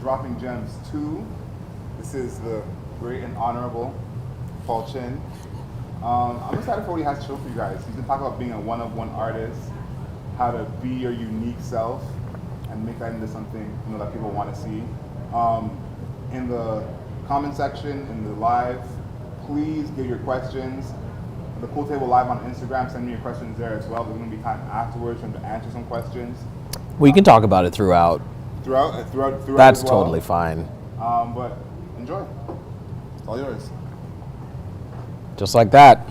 Dropping Gems 2. This is the great and honorable Paul Chin. I'm excited for what he has to show for you guys. He's been talking about being a one-of-one artist, how to be your unique self, and make that into something that people want to see. In the comment section, in the live, please give your questions. The Cool Table Live on Instagram, send me your questions there as well. There's going to be time afterwards for him to answer some questions. We can talk about it throughout. Throughout That's as well. totally fine. But enjoy. It's all yours. Just like that.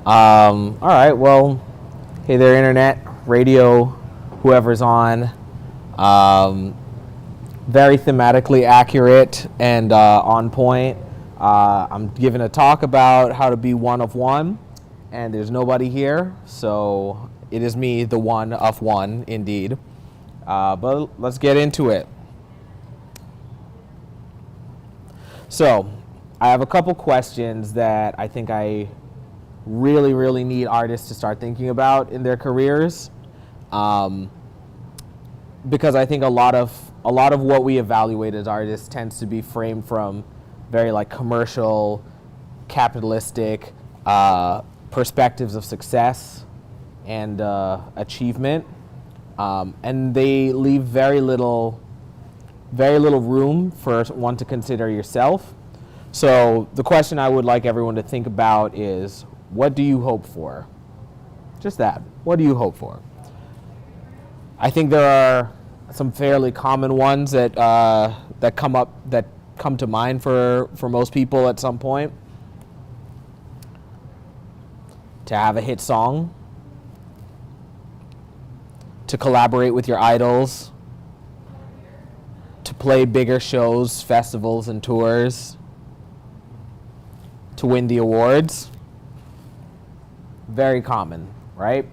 All right, well, hey there, internet, radio, whoever's on. Very thematically accurate and on point. I'm giving a talk about how to be one of one, and there's nobody here, so it is me, the one of one, indeed. But let's get into it. So, I have a couple questions that I think I really, really need artists to start thinking about in their careers, because I think a lot of what we evaluate as artists tends to be framed from very commercial, capitalistic perspectives of success and achievement, and they leave very little room for one to consider yourself. So the question I would like everyone to think about is, what do you hope for? Just that. What do you hope for? I think there are some fairly common ones that come to mind for most people at some point. To have a hit song, to collaborate with your idols, to play bigger shows, festivals, and tours, to win the awards. Very common, right?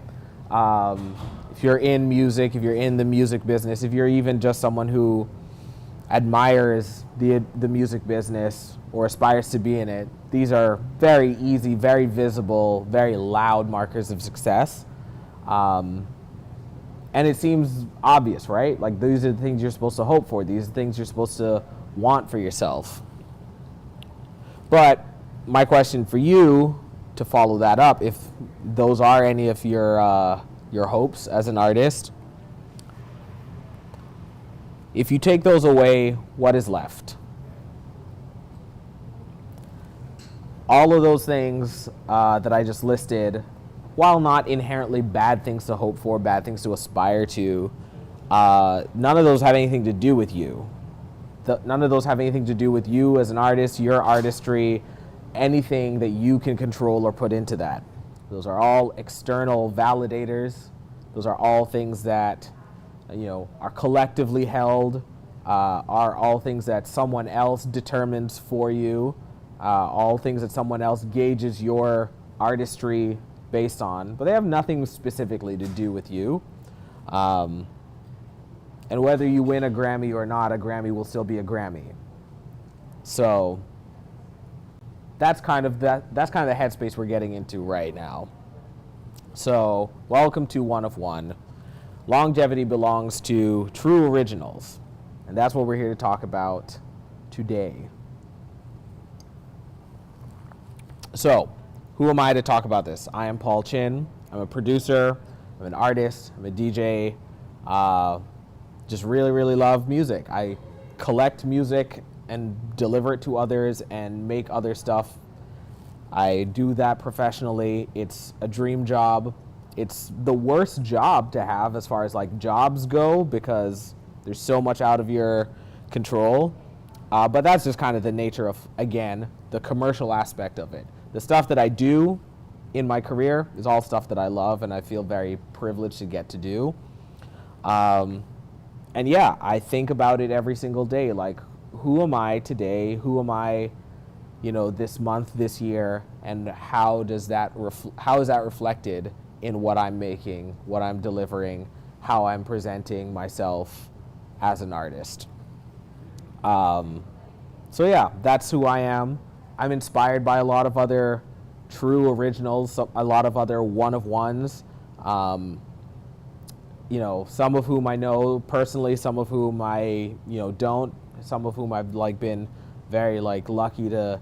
If you're in music, if you're in the music business, if you're even just someone who admires the music business or aspires to be in it, these are very easy, very visible, very loud markers of success. And it seems obvious, right? Like, these are the things you're supposed to hope for. These are the things you're supposed to want for yourself. But my question for you, to follow that up, if those are any of your hopes as an artist, if you take those away, what is left? All of those things that I just listed, while not inherently bad things to hope for, bad things to aspire to, none of those have anything to do with you. None of those have anything to do with you as an artist, your artistry, anything that you can control or put into that. Those are all external validators. Those are all things that are collectively held, are all things that someone else determines for you, all things that someone else gauges your artistry based on, but they have nothing specifically to do with you. And whether you win a Grammy or not, a Grammy will still be a Grammy. So that's kind of the headspace we're getting into right now. So welcome to One of One. Longevity belongs to true originals, and that's what we're here to talk about today. So, who am I to talk about this? I am Paul Chin. I'm a producer, I'm an artist, I'm a DJ. Just really, really love music. I collect music and deliver it to others and make other stuff. I do that professionally. It's a dream job. It's the worst job to have as far as jobs go, because there's so much out of your control. But that's just kind of the nature of, again, the commercial aspect of it. The stuff that I do in my career is all stuff that I love and I feel very privileged to get to do. And yeah, I think about it every single day. Like, who am I today? Who am I, this month, this year, and how is that reflected in what I'm making, what I'm delivering, how I'm presenting myself as an artist? So yeah, that's who I am. I'm inspired by a lot of other true originals, a lot of other one-of-ones. some of whom I know personally, some of whom I, don't, some of whom I've like been very like lucky to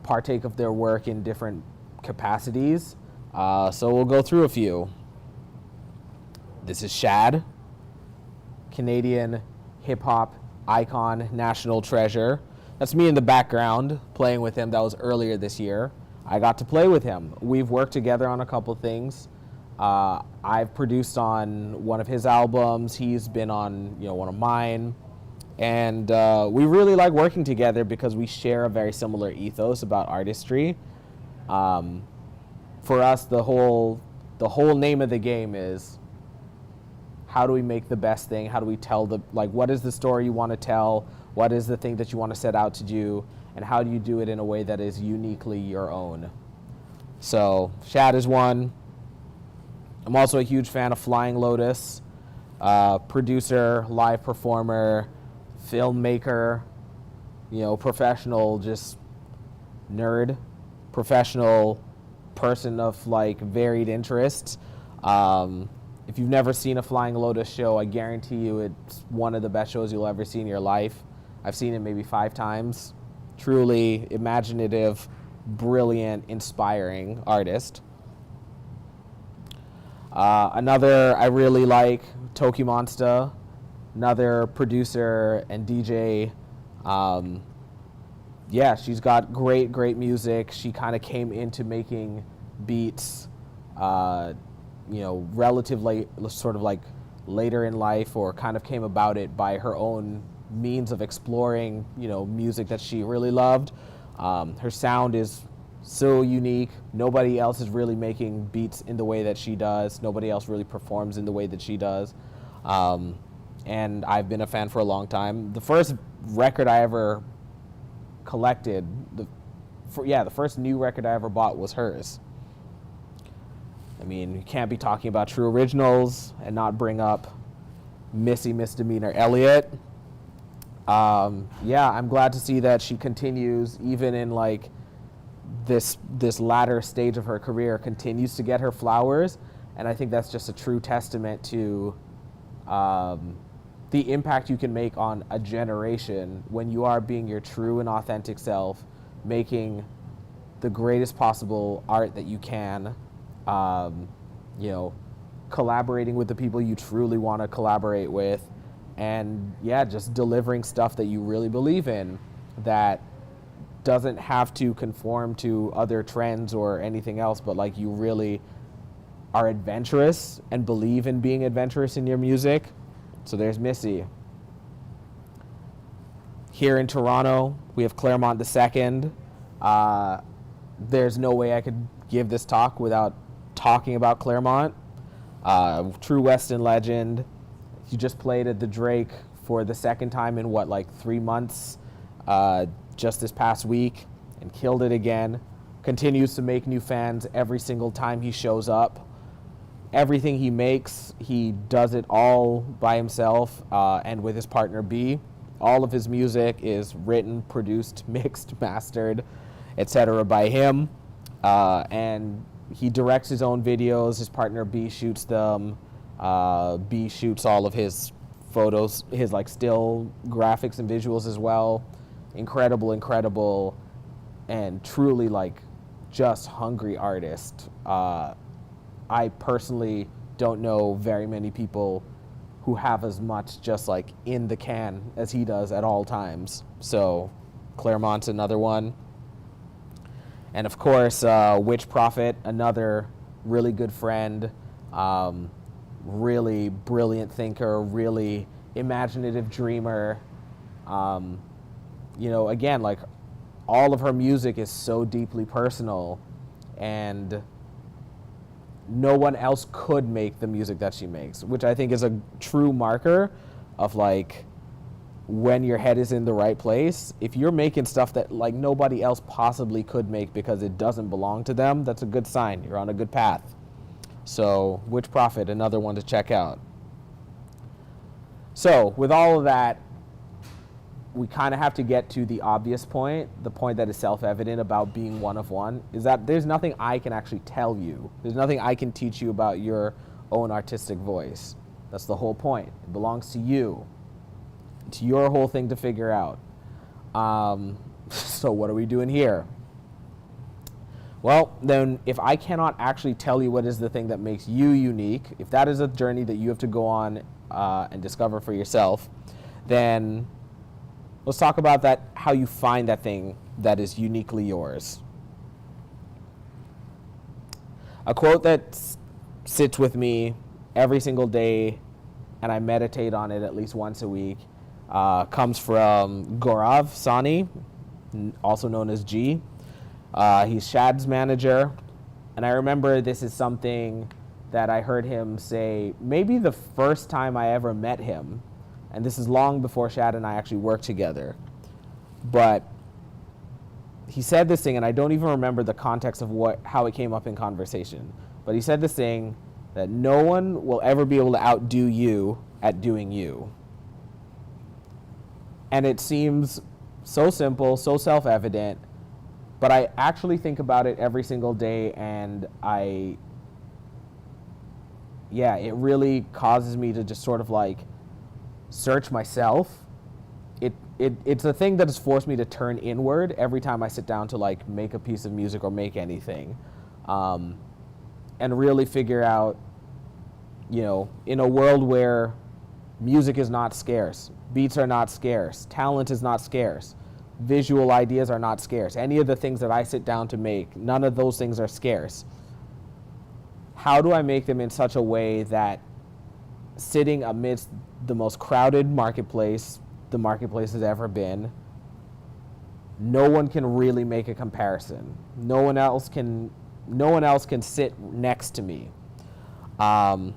partake of their work in different capacities. So we'll go through a few. This is Shad, Canadian hip hop icon, national treasure. That's me in the background playing with him. That was earlier this year. I got to play with him. We've worked together on a couple things. I've produced on one of his albums. He's been on, one of mine. And we really like working together because we share a very similar ethos about artistry. For us, the whole name of the game is, how do we make the best thing? How do we tell what is the story you want to tell? What is the thing that you want to set out to do? And how do you do it in a way that is uniquely your own? So Shad is one. I'm also a huge fan of Flying Lotus, producer, live performer, filmmaker, professional, just nerd, professional person of like varied interests. If you've never seen a Flying Lotus show, I guarantee you it's one of the best shows you'll ever see in your life. I've seen it maybe 5 times. Truly imaginative, brilliant, inspiring artist. Another I really like, Toki Monsta, another producer and DJ. She's got great music. She kind of came into making beats, relatively sort of like later in life, or kind of came about it by her own means of exploring, music that she really loved. Her sound is so unique. Nobody else is really making beats in the way that she does. Nobody else really performs in the way that she does. And I've been a fan for a long time. The first record I ever collected, the first new record I ever bought was hers. I mean, you can't be talking about true originals and not bring up Missy Misdemeanor Elliott. I'm glad to see that she continues, even in like this latter stage of her career, continues to get her flowers. And I think that's just a true testament to the impact you can make on a generation when you are being your true and authentic self, making the greatest possible art that you can, collaborating with the people you truly want to collaborate with, and just delivering stuff that you really believe in, that doesn't have to conform to other trends or anything else, but like you really are adventurous and believe in being adventurous in your music. So there's Missy. Here in Toronto, we have Claremont II. There's no way I could give this talk without talking about Claremont. True Weston legend. He just played at the Drake for the second time in 3 months, just this past week, and killed it again. Continues to make new fans every single time he shows up. Everything he makes, he does it all by himself and with his partner B. All of his music is written, produced, mixed, mastered, etc. by him. And he directs his own videos. His partner B shoots them. B shoots all of his photos, his still graphics and visuals as well. Incredible, and truly just hungry artist. I personally don't know very many people who have as much just in the can as he does at all times. So Claremont's another one. And of course, Witch Prophet, another really good friend, really brilliant thinker, really imaginative dreamer. Again, all of her music is so deeply personal, and no one else could make the music that she makes, which I think is a true marker of when your head is in the right place. If you're making stuff that nobody else possibly could make because it doesn't belong to them, that's a good sign. You're on a good path. So Witch Prophet, another one to check out. So with all of that, we kind of have to get to the obvious point, the point that is self-evident about being one of one, is that there's nothing I can actually tell you. There's nothing I can teach you about your own artistic voice. That's the whole point. It belongs to you. It's your whole thing to figure out. So what are we doing here? Well, then if I cannot actually tell you what is the thing that makes you unique, if that is a journey that you have to go on and discover for yourself, then let's talk about that, how you find that thing that is uniquely yours. A quote that sits with me every single day, and I meditate on it at least once a week, comes from Gaurav Sani, also known as G. He's Shad's manager, and I remember this is something that I heard him say maybe the first time I ever met him, and this is long before Shad and I actually worked together. But he said this thing, and I don't even remember the context of how it came up in conversation, but he said this thing that no one will ever be able to outdo you at doing you. And it seems so simple, so self-evident, but I actually think about it every single day, and it really causes me to just sort of like search myself. It's a thing that has forced me to turn inward every time I sit down to like make a piece of music or make anything, and really figure out, in a world where music is not scarce, beats are not scarce, talent is not scarce, visual ideas are not scarce, any of the things that I sit down to make, none of those things are scarce. How do I make them in such a way that sitting amidst the most crowded marketplace the marketplace has ever been, no one can really make a comparison. No one else can sit next to me. And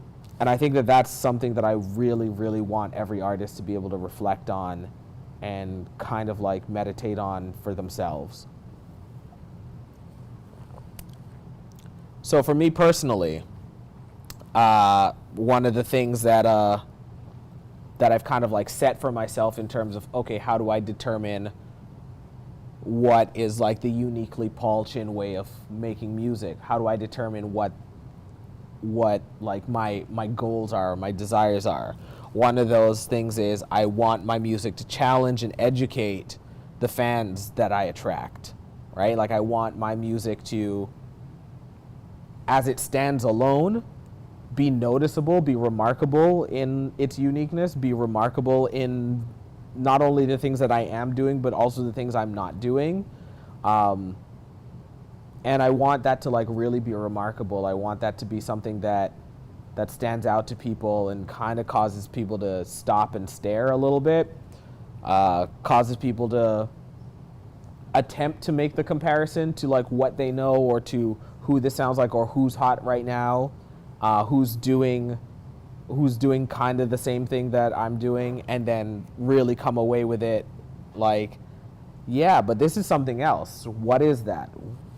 I think that that's something that I really, really want every artist to be able to reflect on and kind of like meditate on for themselves. So for me personally, one of the things that I've kind of like set for myself in terms of, okay, how do I determine what is like the uniquely Paul Chin way of making music? How do I determine what like my goals are, my desires are? One of those things is I want my music to challenge and educate the fans that I attract, right? Like I want my music to, as it stands alone, be noticeable, be remarkable in its uniqueness, be remarkable in not only the things that I am doing, but also the things I'm not doing. And I want that to like really be remarkable. I want that to be something that stands out to people and kind of causes people to stop and stare a little bit, causes people to attempt to make the comparison to like what they know or to who this sounds like or who's hot right now. Who's doing kind of the same thing that I'm doing, and then really come away with it like, yeah, but this is something else. What is that?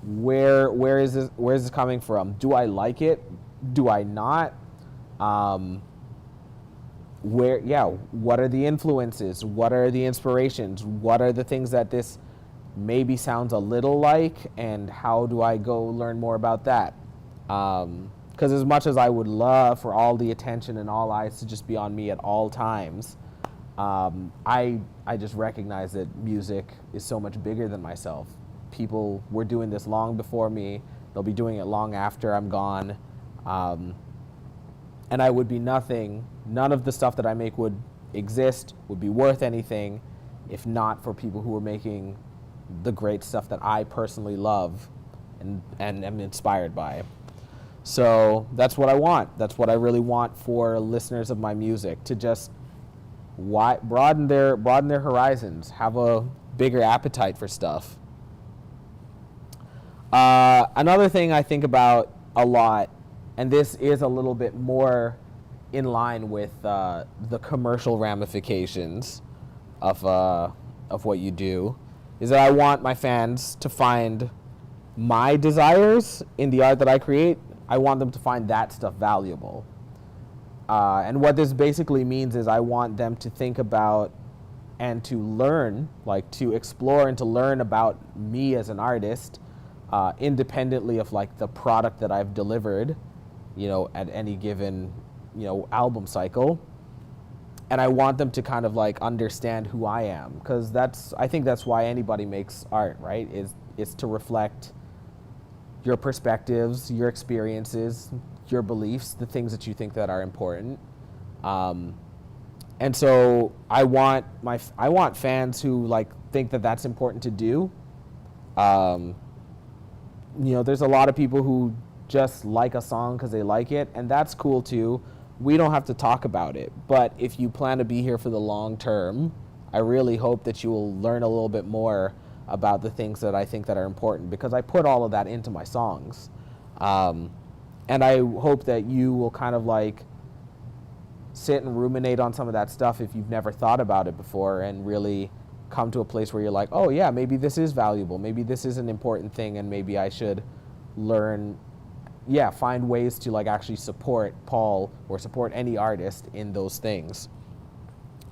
Where is this coming from? Do I like it? Do I not? What are the influences? What are the inspirations? What are the things that this maybe sounds a little like, and how do I go learn more about that? Because as much as I would love for all the attention and all eyes to just be on me at all times, I just recognize that music is so much bigger than myself. People were doing this long before me. They'll be doing it long after I'm gone. And I would be nothing. None of the stuff that I make would exist, would be worth anything, if not for people who were making the great stuff that I personally love and am inspired by. So that's what I want. That's what I really want for listeners of my music, to just broaden their horizons, have a bigger appetite for stuff. Another thing I think about a lot, and this is a little bit more in line with the commercial ramifications of what you do, is that I want my fans to find my desires in the art that I create. I want them to find that stuff valuable. And what this basically means is I want them to think about and to learn, like to explore and to learn about me as an artist, independently of like the product that I've delivered, at any given album cycle. And I want them to kind of like understand who I am, because I think that's why anybody makes art, right? Is to reflect your perspectives, your experiences, your beliefs, the things that you think that are important. And so I want fans who like think that that's important to do. There's a lot of people who just like a song because they like it, and that's cool too. We don't have to talk about it, but if you plan to be here for the long term, I really hope that you will learn a little bit more about the things that I think that are important, because I put all of that into my songs. And I hope that you will kind of like sit and ruminate on some of that stuff if you've never thought about it before, and really come to a place where you're like, oh yeah, maybe this is valuable, maybe this is an important thing, and maybe I should find ways to like actually support Paul or support any artist in those things.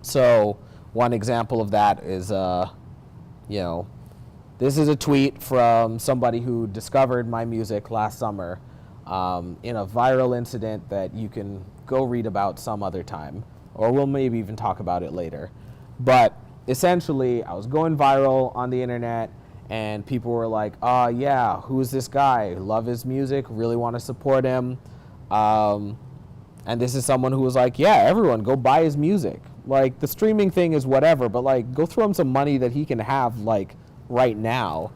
So one example of that is, this is a tweet from somebody who discovered my music last summer in a viral incident that you can go read about some other time, or we'll maybe even talk about it later. But essentially, I was going viral on the internet, and people were like, yeah, who's this guy? Love his music, really want to support him. And this is someone who was like, yeah, everyone, go buy his music. Like, the streaming thing is whatever, but like, go throw him some money that he can have like right now.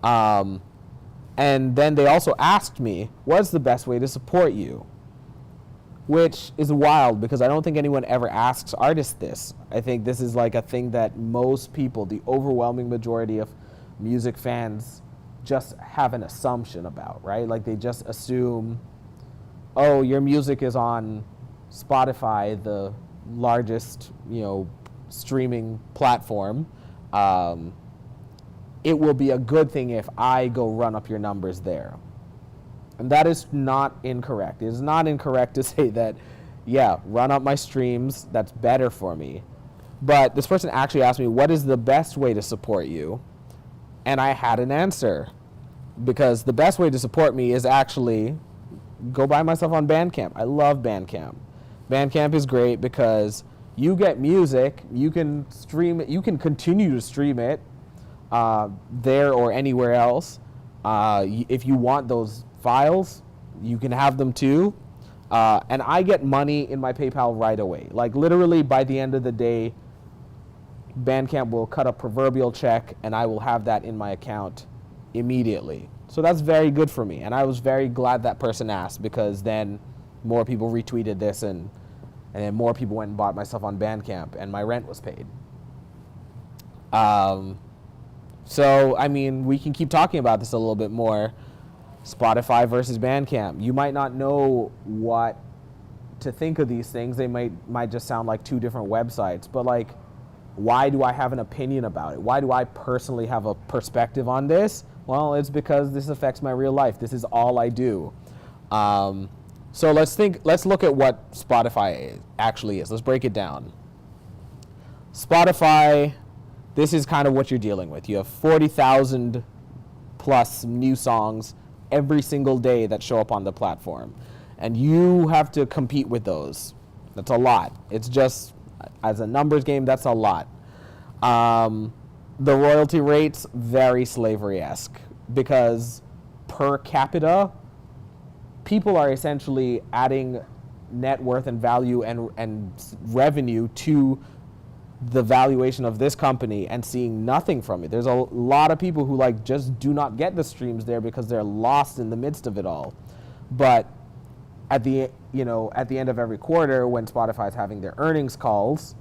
And then they also asked me, what's the best way to support you? Which is wild, because I don't think anyone ever asks artists this. I think this is like a thing that most people, the overwhelming majority of music fans, just have an assumption about, right? Like, they just assume, oh, your music is on Spotify, the largest, streaming platform. It will be a good thing if I go run up your numbers there. And that is not incorrect. It is not incorrect to say that, yeah, run up my streams, that's better for me. But this person actually asked me, what is the best way to support you? And I had an answer, because the best way to support me is actually go buy myself on Bandcamp. I love Bandcamp. Bandcamp is great because you get music, you can stream it, you can continue to stream it there or anywhere else. If you want those files, you can have them too. And I get money in my PayPal right away. Like, literally by the end of the day, Bandcamp will cut a proverbial check, and I will have that in my account immediately. So that's very good for me. And I was very glad that person asked, because then more people retweeted this, and then more people went and bought my stuff on Bandcamp, and my rent was paid. So, I mean, we can keep talking about this a little bit more. Spotify versus Bandcamp. You might not know what to think of these things. They might just sound like two different websites, but like, why do I have an opinion about it? Why do I personally have a perspective on this? Well, it's because this affects my real life. This is all I do. So let's look at what Spotify actually is. Let's break it down. Spotify, this is kind of what you're dealing with. You have 40,000 plus new songs every single day that show up on the platform, and you have to compete with those. That's a lot. It's just, as a numbers game, that's a lot. The royalty rates, very slavery-esque, because per capita, people are essentially adding net worth and value and revenue to the valuation of this company and seeing nothing from it. There's a lot of people who like just do not get the streams there because they're lost in the midst of it all. But at the end of every quarter, when Spotify is having their earnings calls,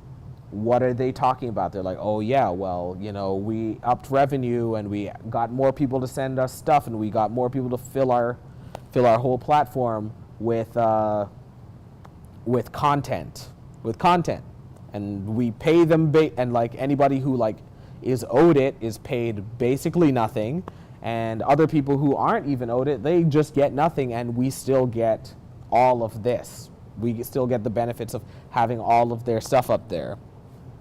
what are they talking about? They're like, oh yeah, well, we upped revenue and we got more people to send us stuff and we got more people to fill our whole platform with content. And we pay them, and like anybody who like is owed it is paid basically nothing, and other people who aren't even owed it, they just get nothing, and we still get all of this. We still get the benefits of having all of their stuff up there.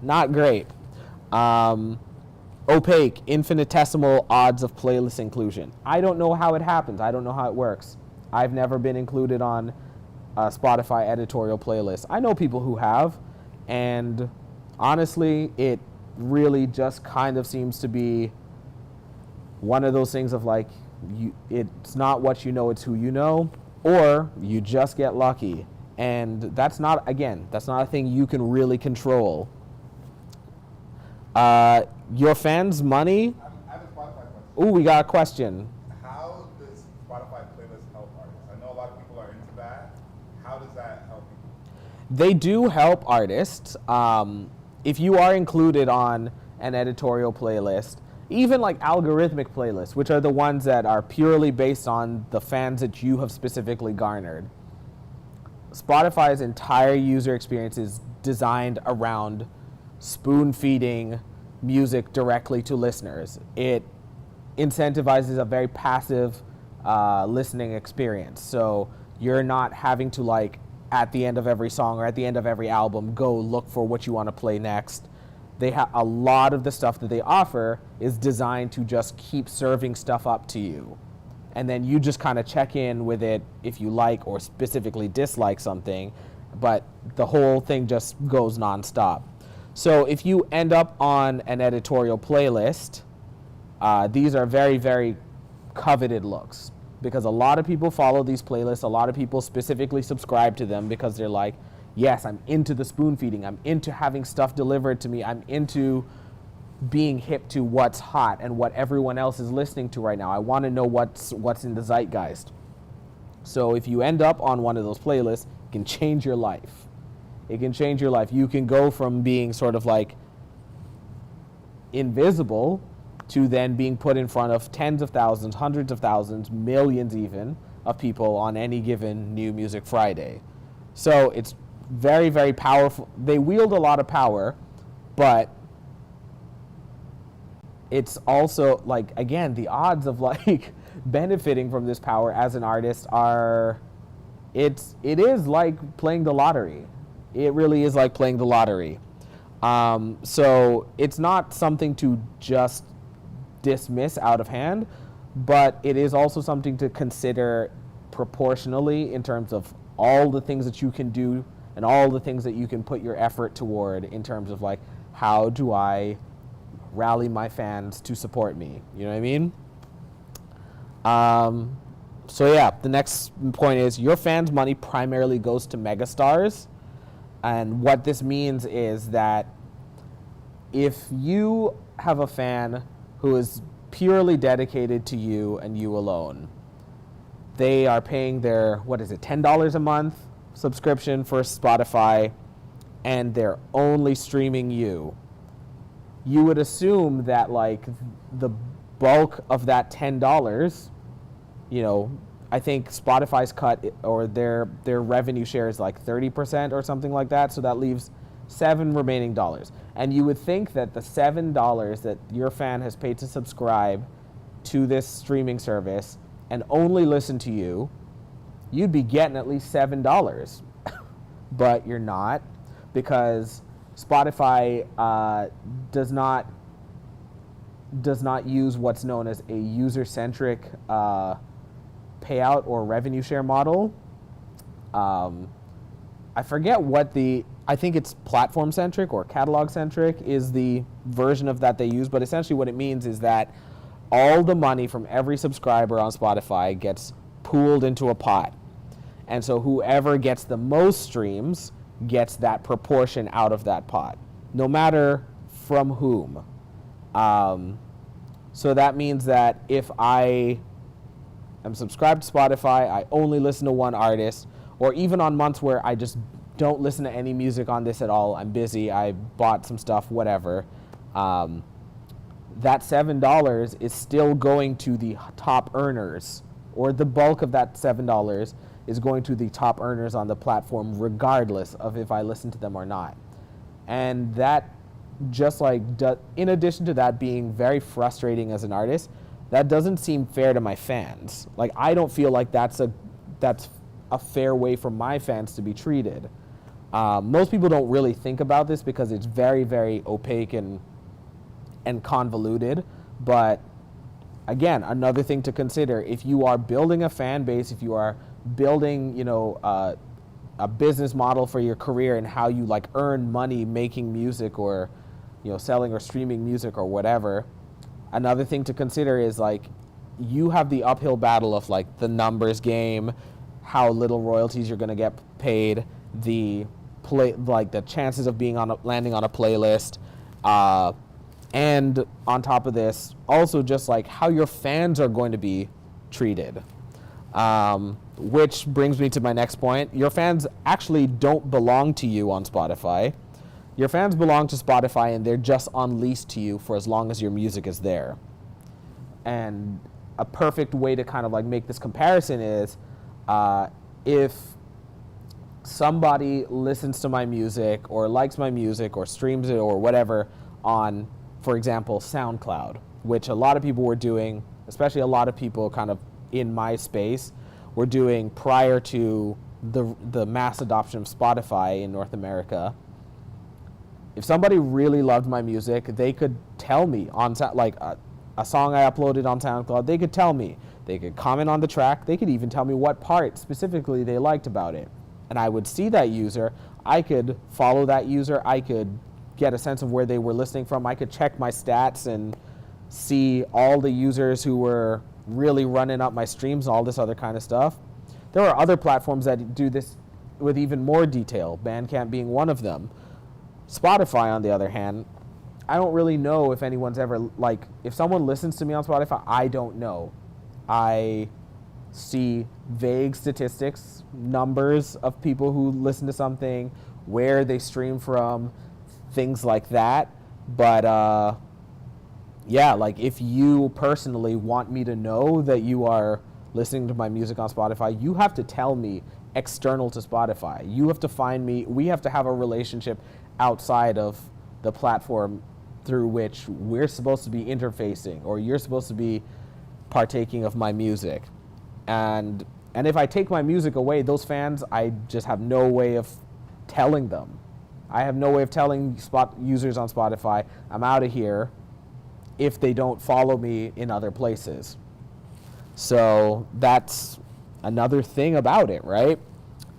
Not great. Opaque, infinitesimal odds of playlist inclusion. I don't know how it happens. I don't know how it works. I've never been included on Spotify editorial playlists. I know people who have, and honestly, it really just kind of seems to be one of those things of like, it's not what you know, it's who you know, or you just get lucky. And that's not a thing you can really control. Your fans' money. I have a Spotify question. Ooh, we got a question. How does Spotify playlists help artists? I know a lot of people are into that. How does that help people? They do help artists. If you are included on an editorial playlist, even like algorithmic playlists, which are the ones that are purely based on the fans that you have specifically garnered, Spotify's entire user experience is designed around spoon feeding music directly to listeners. It incentivizes a very passive listening experience. So you're not having to, like, at the end of every song or at the end of every album, go look for what you want to play next. They have a lot of the stuff that they offer is designed to just keep serving stuff up to you. And then you just kind of check in with it if you like or specifically dislike something, but the whole thing just goes nonstop. So if you end up on an editorial playlist, these are very, very coveted looks, because a lot of people follow these playlists. A lot of people specifically subscribe to them because they're like, yes, I'm into the spoon feeding. I'm into having stuff delivered to me. I'm into being hip to what's hot and what everyone else is listening to right now. I want to know what's in the zeitgeist. So if you end up on one of those playlists, it can change your life. It can change your life. You can go from being sort of like invisible to then being put in front of tens of thousands, hundreds of thousands, millions even of people on any given New Music Friday. So it's very, very powerful. They wield a lot of power, but it's also, like, again, the odds of like benefiting from this power as an artist are, it is like playing the lottery. It really is like playing the lottery. So it's not something to just dismiss out of hand, but it is also something to consider proportionally in terms of all the things that you can do and all the things that you can put your effort toward in terms of, like, how do I rally my fans to support me? You know what I mean? So yeah, the next point is your fans' money primarily goes to megastars. And what this means is that if you have a fan who is purely dedicated to you and you alone, they are paying their, $10 a month subscription for Spotify, and they're only streaming you. You would assume that, like, the bulk of that $10, you know, I think Spotify's cut or their revenue share is like 30% or something like that. So that leaves $7 remaining. And you would think that the $7 that your fan has paid to subscribe to this streaming service and only listen to you, you'd be getting at least $7. But you're not, because Spotify does not use what's known as a user-centric payout or revenue share model. I forget I think it's platform-centric or catalog-centric is the version of that they use, but essentially what it means is that all the money from every subscriber on Spotify gets pooled into a pot. And so whoever gets the most streams gets that proportion out of that pot, no matter from whom. So that means that if I am subscribed to Spotify, I only listen to one artist, or even on months where I just don't listen to any music on this at all, I'm busy, I bought some stuff, whatever, that $7 is still going to the top earners, or the bulk of that $7 is going to the top earners on the platform, regardless of if I listen to them or not. And that, just like, in addition to that being very frustrating as an artist, that doesn't seem fair to my fans. Like, I don't feel like that's a fair way for my fans to be treated. Most people don't really think about this because it's very, very opaque and convoluted. But again, another thing to consider, if you are building a fan base, if you are building, a business model for your career and how you like earn money making music or, selling or streaming music or whatever, another thing to consider is like you have the uphill battle of like the numbers game, how little royalties you're going to get paid, the chances of landing on a playlist, and on top of this, also just like how your fans are going to be treated. Which brings me to my next point. Your fans actually don't belong to you on Spotify. Your fans belong to Spotify, and they're just on lease to you for as long as your music is there. And a perfect way to kind of like make this comparison is if somebody listens to my music or likes my music or streams it or whatever on, for example, SoundCloud, which a lot of people were doing, especially a lot of people kind of in my space were doing prior to the mass adoption of Spotify in North America. If somebody really loved my music, they could tell me on a song I uploaded on SoundCloud, they could tell me. They could comment on the track. They could even tell me what part specifically they liked about it. And I would see that user. I could follow that user. I could get a sense of where they were listening from. I could check my stats and see all the users who were really running up my streams and all this other kind of stuff. There are other platforms that do this with even more detail, Bandcamp being one of them. Spotify, on the other hand, I don't really know if anyone's ever, if someone listens to me on Spotify, I don't know. I see vague statistics, numbers of people who listen to something, where they stream from, things like that. But if you personally want me to know that you are listening to my music on Spotify, you have to tell me external to Spotify. You have to find me. We have to have a relationship outside of the platform through which we're supposed to be interfacing, or you're supposed to be partaking of my music. And if I take my music away, those fans, I just have no way of telling them. I have no way of telling users on Spotify, I'm out of here, if they don't follow me in other places. So that's another thing about it, right?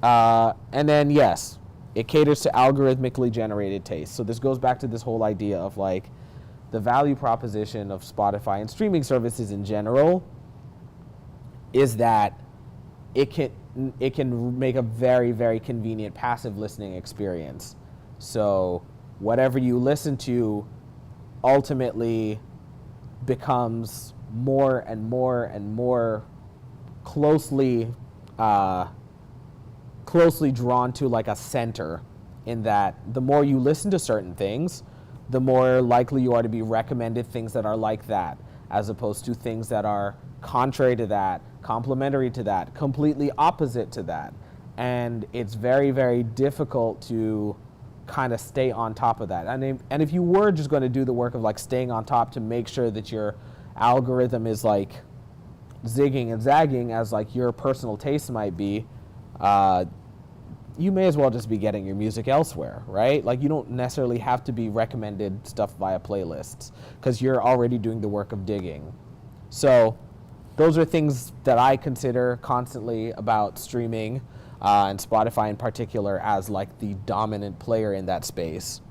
And then, yes, it caters to algorithmically generated taste. So this goes back to this whole idea of like the value proposition of Spotify and streaming services in general is that it can make a very, very convenient passive listening experience. So whatever you listen to ultimately becomes more and more and more closely drawn to like a center, in that the more you listen to certain things, the more likely you are to be recommended things that are like that, as opposed to things that are contrary to that, complementary to that, completely opposite to that. And it's very, very difficult to kind of stay on top of that. And if you were just going to do the work of like staying on top to make sure that your algorithm is like zigging and zagging as like your personal taste might be, you may as well just be getting your music elsewhere, right? Like you don't necessarily have to be recommended stuff via playlists because you're already doing the work of digging. So those are things that I consider constantly about streaming, and Spotify in particular as like the dominant player in that space.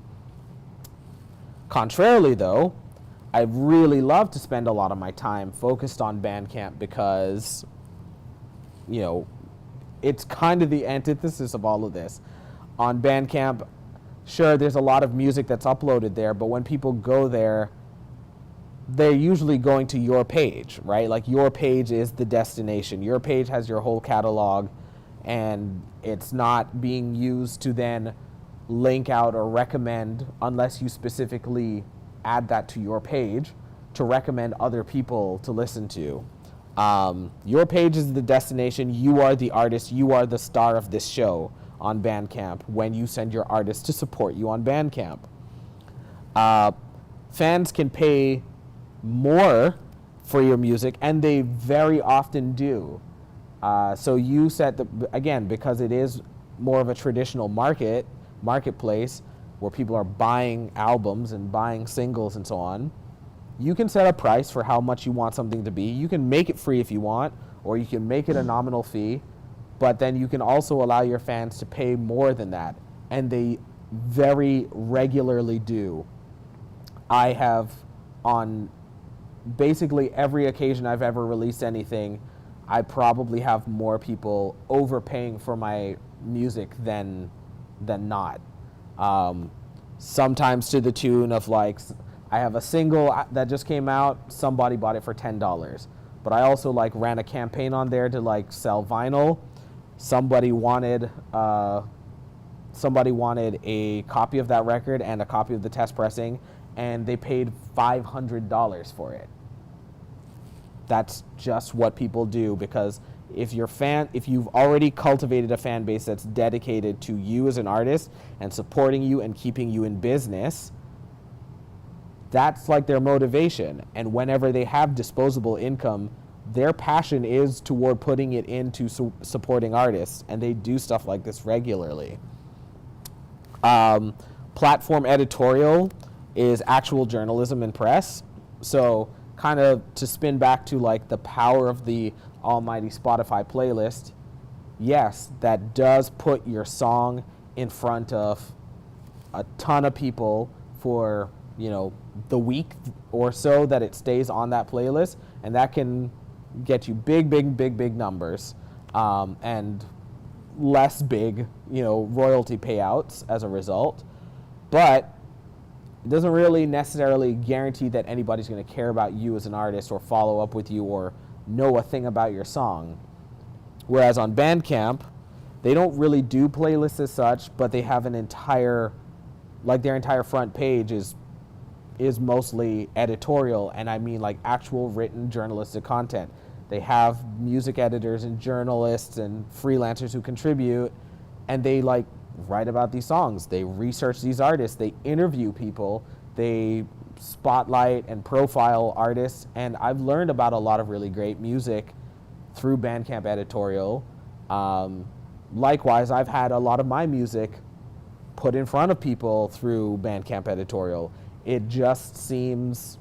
Contrarily though, I really love to spend a lot of my time focused on Bandcamp because, it's kind of the antithesis of all of this. On Bandcamp, sure, there's a lot of music that's uploaded there, but when people go there, they're usually going to your page, right? Like your page is the destination. Your page has your whole catalog, and it's not being used to then link out or recommend, unless you specifically add that to your page, to recommend other people to listen to. Your page is the destination. You are the artist. You are the star of this show on Bandcamp when you send your artist to support you on Bandcamp. Fans can pay more for your music, and they very often do. So you set again, because it is more of a traditional marketplace where people are buying albums and buying singles and so on, you can set a price for how much you want something to be. You can make it free if you want, or you can make it a nominal fee, but then you can also allow your fans to pay more than that, and they very regularly do. I have, on basically every occasion I've ever released anything, I probably have more people overpaying for my music than not. Sometimes to the tune of like, I have a single that just came out, somebody bought it for $10. But I also like ran a campaign on there to like sell vinyl. Somebody wanted a copy of that record and a copy of the test pressing, and they paid $500 for it. That's just what people do, because if you've already cultivated a fan base that's dedicated to you as an artist and supporting you and keeping you in business, that's like their motivation. And whenever they have disposable income, their passion is toward putting it into supporting artists, and they do stuff like this regularly. Platform editorial is actual journalism and press. So kind of to spin back to like the power of the almighty Spotify playlist, yes, that does put your song in front of a ton of people for, the week or so that it stays on that playlist, and that can get you big numbers, and less big, royalty payouts as a result. But it doesn't really necessarily guarantee that anybody's going to care about you as an artist or follow up with you or know a thing about your song. Whereas on Bandcamp, they don't really do playlists as such, but they have an entire, like their entire front page is mostly editorial, and I mean like actual written journalistic content. They have music editors and journalists and freelancers who contribute, and they like write about these songs. They research these artists. They interview people. They spotlight and profile artists. And I've learned about a lot of really great music through Bandcamp editorial. Likewise, I've had a lot of my music put in front of people through Bandcamp editorial. It just seems,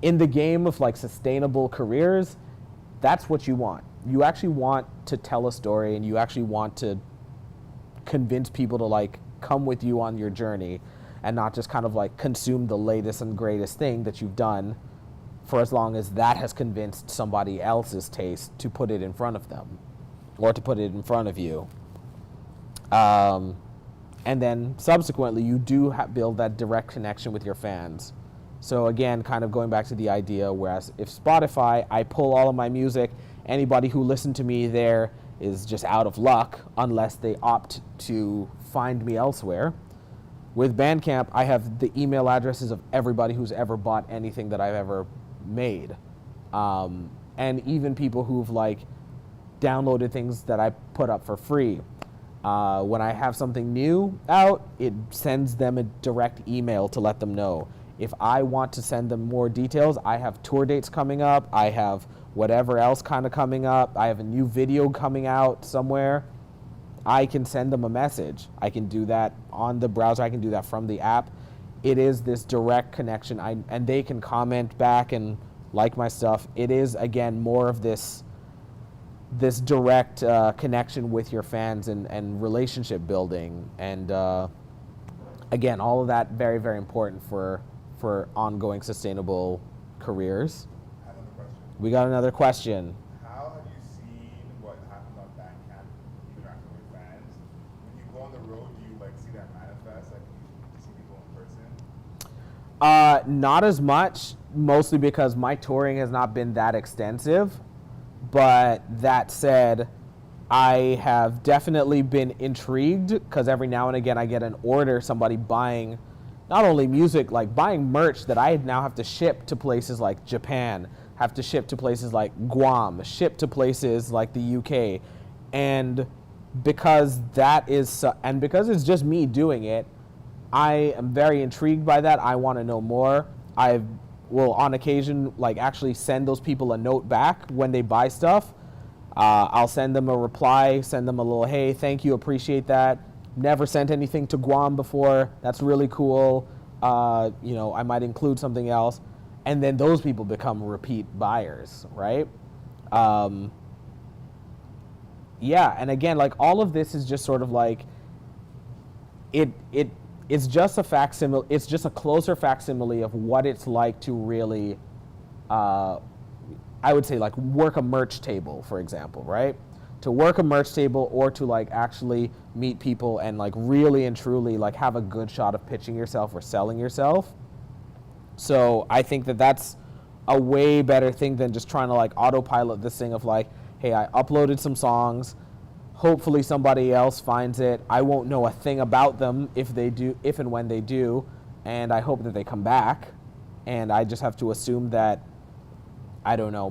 in the game of like sustainable careers, that's what you want. You actually want to tell a story, and you actually want to convince people to like come with you on your journey, and not just kind of like consume the latest and greatest thing that you've done for as long as that has convinced somebody else's taste to put it in front of them or to put it in front of you. And then subsequently, you do build that direct connection with your fans. So again, kind of going back to the idea, whereas if Spotify, I pull all of my music, anybody who listened to me there is just out of luck unless they opt to find me elsewhere. With Bandcamp, I have the email addresses of everybody who's ever bought anything that I've ever made. And even people who've like downloaded things that I put up for free. When I have something new out, it sends them a direct email to let them know. If I want to send them more details, I have tour dates coming up. I have whatever else kind of coming up. I have a new video coming out somewhere. I can send them a message. I can do that on the browser. I can do that from the app. It is this direct connection, and they can comment back and like my stuff. It is, again, more of this direct connection with your fans and relationship building. And again, all of that very, very important for ongoing sustainable careers. I have another question. We got another question. How have you seen what happens on Bandcamp interacting with fans? When you go on the road, do you like see that manifest? Like, you see people in person? Not as much, mostly because my touring has not been that extensive. But that said, I have definitely been intrigued, because every now and again I get an order, somebody buying not only music, like buying merch that I now have to ship to places like Japan, have to ship to places like Guam, ship to places like the UK. And because because it's just me doing it, I am very intrigued by that. I want to know more. I will on occasion like actually send those people a note back when they buy stuff. I'll send them a reply, send them a little, hey, thank you, appreciate that. Never sent anything to Guam before. That's really cool. I might include something else. And then those people become repeat buyers, right? yeah, and again, like all of this is just sort of like it's just a facsimile. It's just a closer facsimile of what it's like to really, I would say, like work a merch table, for example, right? To work a merch table, or to like actually meet people and like really and truly like have a good shot of pitching yourself or selling yourself. So I think that that's a way better thing than just trying to like autopilot this thing of like, hey, I uploaded some songs. Hopefully somebody else finds it. I won't know a thing about them if they do, if and when they do, and I hope that they come back. And I just have to assume that, I don't know,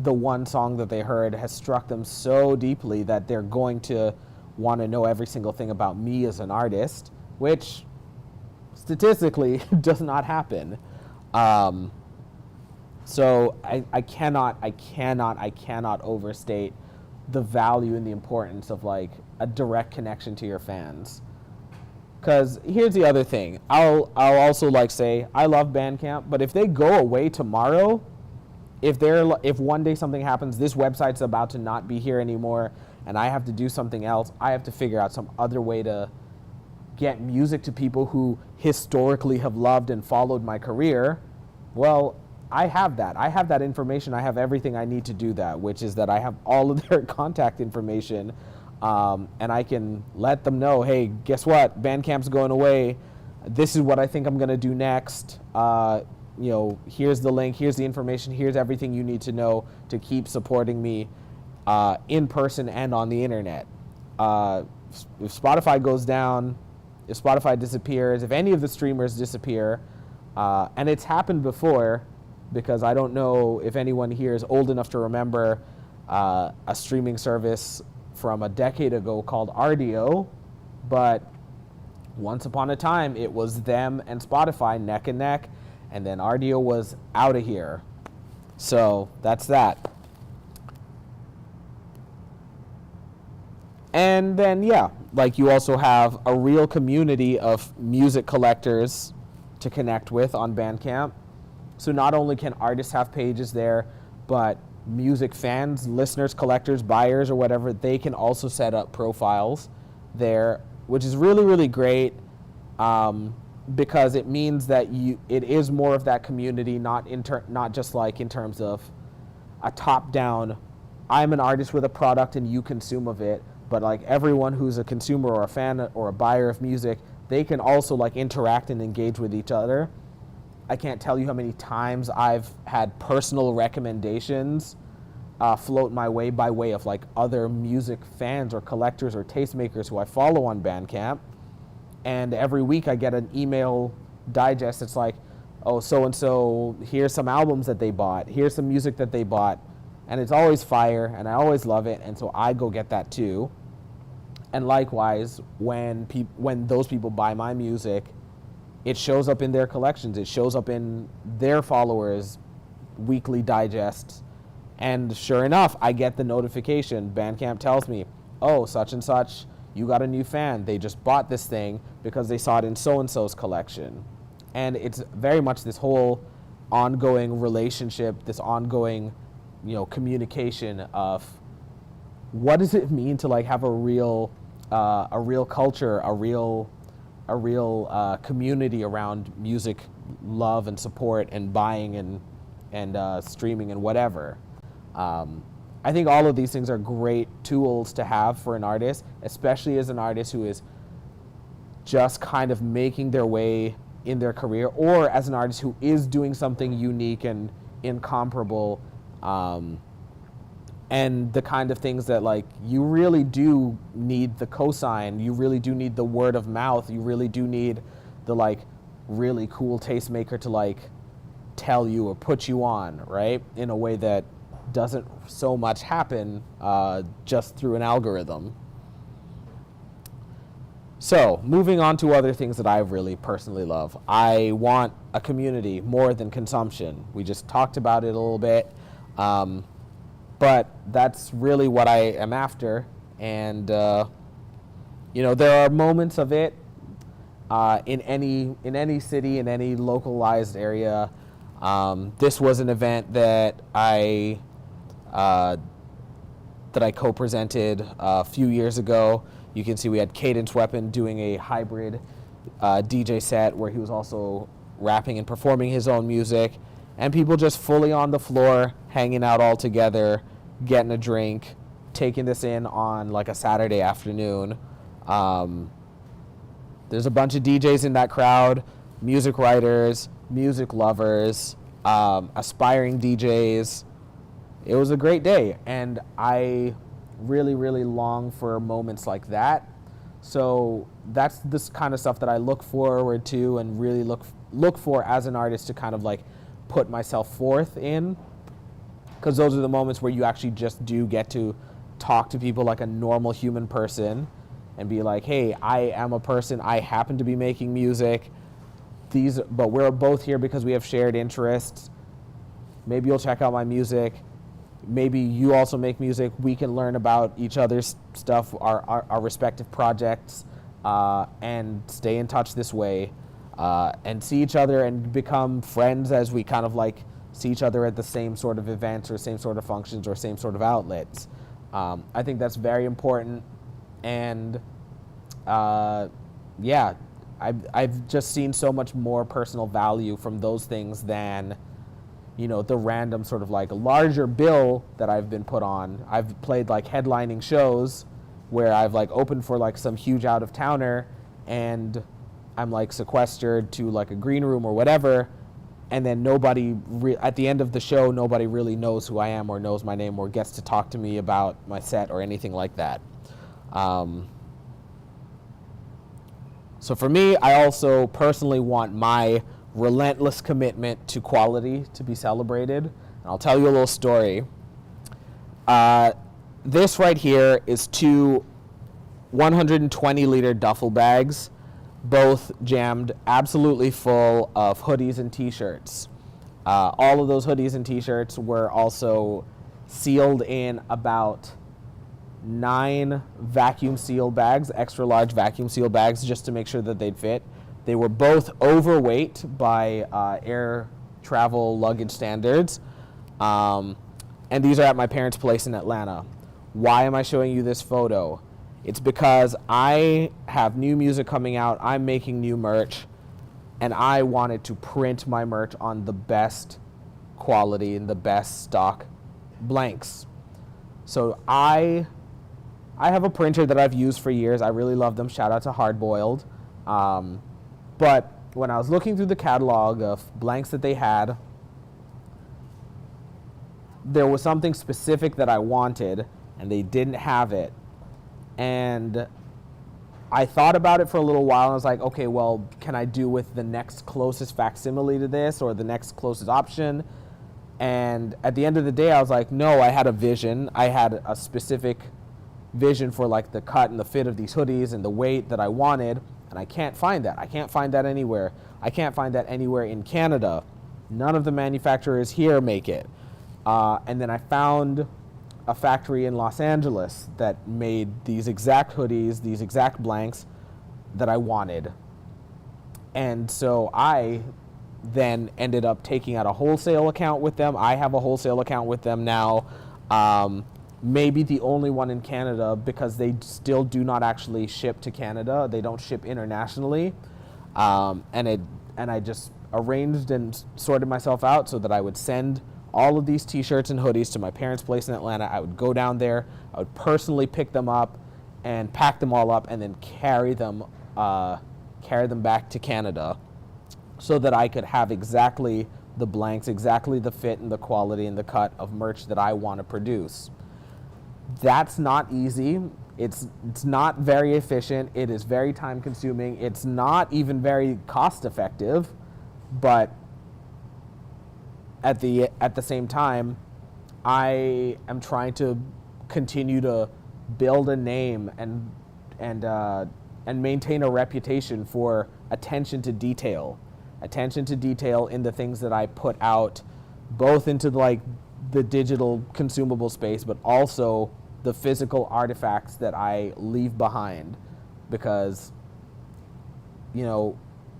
the one song that they heard has struck them so deeply that they're going to want to know every single thing about me as an artist, which statistically does not happen. So I cannot overstate the value and the importance of like a direct connection to your fans. Because here's the other thing. I'll also like say I love Bandcamp, but if they go away tomorrow, if one day something happens, this website's about to not be here anymore, and I have to do something else, I have to figure out some other way to get music to people who historically have loved and followed my career, well, I have that. I have that information. I have everything I need to do that, which is that I have all of their contact information, and I can let them know, hey, guess what? Bandcamp's going away. This is what I think I'm going to do next. Here's the link. Here's the information. Here's everything you need to know to keep supporting me in person and on the internet. If Spotify goes down, if Spotify disappears, if any of the streamers disappear, and it's happened before, because I don't know if anyone here is old enough to remember a streaming service from a decade ago called RDO, but once upon a time it was them and Spotify neck and neck, and then RDO was out of here. So that's that. And then, yeah, like you also have a real community of music collectors to connect with on Bandcamp. So not only can artists have pages there, but music fans, listeners, collectors, buyers, or whatever, they can also set up profiles there, which is really, really great, because it means that it is more of that community, not just like in terms of a top-down, I'm an artist with a product and you consume of it, but like everyone who's a consumer or a fan or a buyer of music, they can also like interact and engage with each other. I can't tell you how many times I've had personal recommendations float my way by way of like other music fans or collectors or tastemakers who I follow on Bandcamp. And every week I get an email digest. It's like, oh, so-and-so, here's some albums that they bought. Here's some music that they bought. And it's always fire, and I always love it. And so I go get that too. And likewise, when those people buy my music, it shows up in their collections. It shows up in their followers' weekly digests. And sure enough, I get the notification. Bandcamp tells me, oh, such and such, you got a new fan. They just bought this thing because they saw it in so-and-so's collection. And it's very much this whole ongoing relationship, this ongoing, communication of what does it mean to like have a real culture, a real community around music love and support and buying and streaming and whatever. I think all of these things are great tools to have for an artist, especially as an artist who is just kind of making their way in their career, or as an artist who is doing something unique and incomparable, and the kind of things that like you really do need the cosign, you really do need the word of mouth, you really do need the like really cool tastemaker to like tell you or put you on, right? In a way that doesn't so much happen just through an algorithm. So moving on to other things that I really personally love. I want a community more than consumption. We just talked about it a little bit. But that's really what I am after. And, there are moments of it in any city, in any localized area. This was an event that I that I co-presented a few years ago. You can see we had Cadence Weapon doing a hybrid DJ set where he was also rapping and performing his own music, and people just fully on the floor, hanging out all together, getting a drink, taking this in on like a Saturday afternoon. There's a bunch of DJs in that crowd, music writers, music lovers, aspiring DJs. It was a great day, and I really, really long for moments like that. So that's this kind of stuff that I look forward to and really look for as an artist, to kind of like put myself forth in, because those are the moments where you actually just do get to talk to people like a normal human person and be like, hey, I am a person, I happen to be making music, but we're both here because we have shared interests. Maybe you'll check out my music. Maybe you also make music. We can learn about each other's stuff, our respective projects, and stay in touch this way, and see each other and become friends as we kind of like see each other at the same sort of events or same sort of functions or same sort of outlets. I think that's very important, and yeah, I've just seen so much more personal value from those things than, you know, the random sort of like larger bill that I've been put on. I've played like headlining shows where I've like opened for like some huge out of towner, and I'm like sequestered to like a green room or whatever, and then at the end of the show, nobody really knows who I am or knows my name or gets to talk to me about my set or anything like that. So for me, I also personally want my relentless commitment to quality to be celebrated. And I'll tell you a little story. This right here is 2 120-liter duffel bags, both jammed absolutely full of hoodies and t-shirts. All of those hoodies and t-shirts were also sealed in about 9 vacuum seal bags, extra large vacuum seal bags, just to make sure that they'd fit. They were both overweight by air travel luggage standards. And these are at my parents' place in Atlanta. Why am I showing you this photo? It's because I have new music coming out, I'm making new merch, and I wanted to print my merch on the best quality and the best stock blanks. So I have a printer that I've used for years. I really love them. Shout out to Hardboiled. But when I was looking through the catalog of blanks that they had, there was something specific that I wanted, and they didn't have it. And I thought about it for a little while, and I was like, okay, well, can I do with the next closest facsimile to this or the next closest option? And at the end of the day, I was like, no, I had a vision. I had a specific vision for like the cut and the fit of these hoodies and the weight that I wanted, and I can't find that. I can't find that anywhere. I can't find that anywhere in Canada. None of the manufacturers here make it. And then I found a factory in Los Angeles that made these exact hoodies, these exact blanks that I wanted. And so I then ended up taking out a wholesale account with them. I have a wholesale account with them now. Maybe the only one in Canada, because they still do not actually ship to Canada. They don't ship internationally. And I just arranged and sorted myself out so that I would send all of these t-shirts and hoodies to my parents' place in Atlanta. I would go down there, I would personally pick them up and pack them all up and then carry them back to Canada so that I could have exactly the blanks, exactly the fit and the quality and the cut of merch that I want to produce. That's not easy. It's not very efficient. It is very time consuming. It's not even very cost effective, but at the same time, I am trying to continue to build a name and maintain a reputation for attention to detail in the things that I put out, both into the digital consumable space, but also the physical artifacts that I leave behind. Because,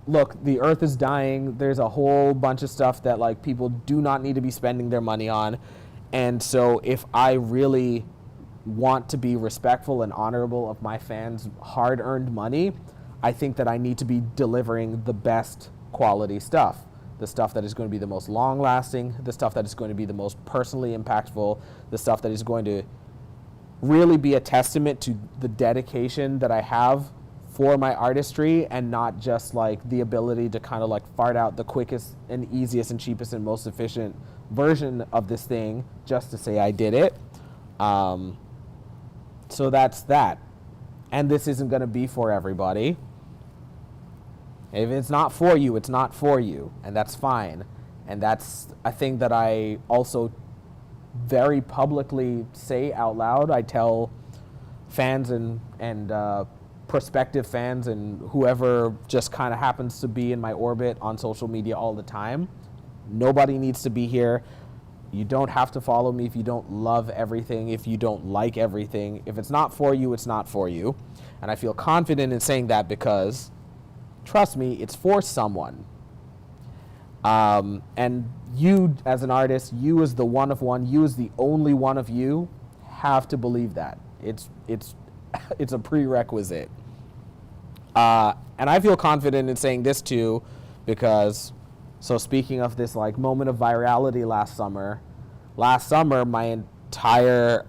look, the earth is dying. There's a whole bunch of stuff that people do not need to be spending their money on. And so if I really want to be respectful and honorable of my fans' hard-earned money, I think that I need to be delivering the best quality stuff. The stuff that is going to be the most long-lasting, the stuff that is going to be the most personally impactful, the stuff that is going to really be a testament to the dedication that I have for my artistry, and not just like the ability to kind of like fart out the quickest and easiest and cheapest and most efficient version of this thing just to say I did it. So that's that. And this isn't going to be for everybody. If it's not for you, it's not for you, and that's fine. And that's a thing that I also very publicly say out loud. I tell fans and prospective fans and whoever just kind of happens to be in my orbit on social media all the time. Nobody needs to be here. You don't have to follow me if you don't love everything, if you don't like everything. If it's not for you, it's not for you. And I feel confident in saying that because, trust me, it's for someone. And you as an artist, you as the one of one, you as the only one of you, have to believe that. It's a prerequisite. And I feel confident in saying this too, because, so speaking of this like moment of virality last summer my entire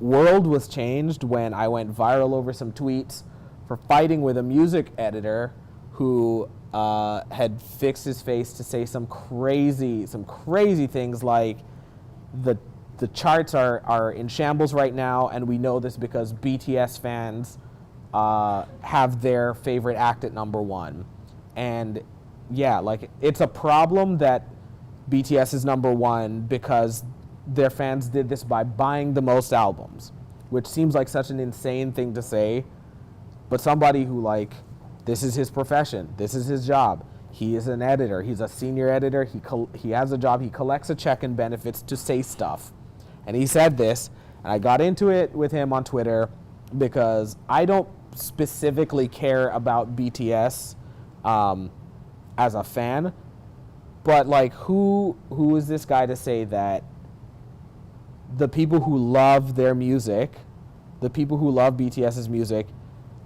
world was changed when I went viral over some tweets for fighting with a music editor who had fixed his face to say some crazy things like the charts are in shambles right now, and we know this because BTS fans have their favorite act at number one. And yeah, like, it's a problem that BTS is number one because their fans did this by buying the most albums, which seems like such an insane thing to say, but somebody who, like, this is his profession, this is his job. He is an editor, he's a senior editor, he has a job, he collects a check and benefits to say stuff. And he said this, and I got into it with him on Twitter because I don't specifically care about BTS as a fan, but like, who is this guy to say that the people who love their music, the people who love BTS's music,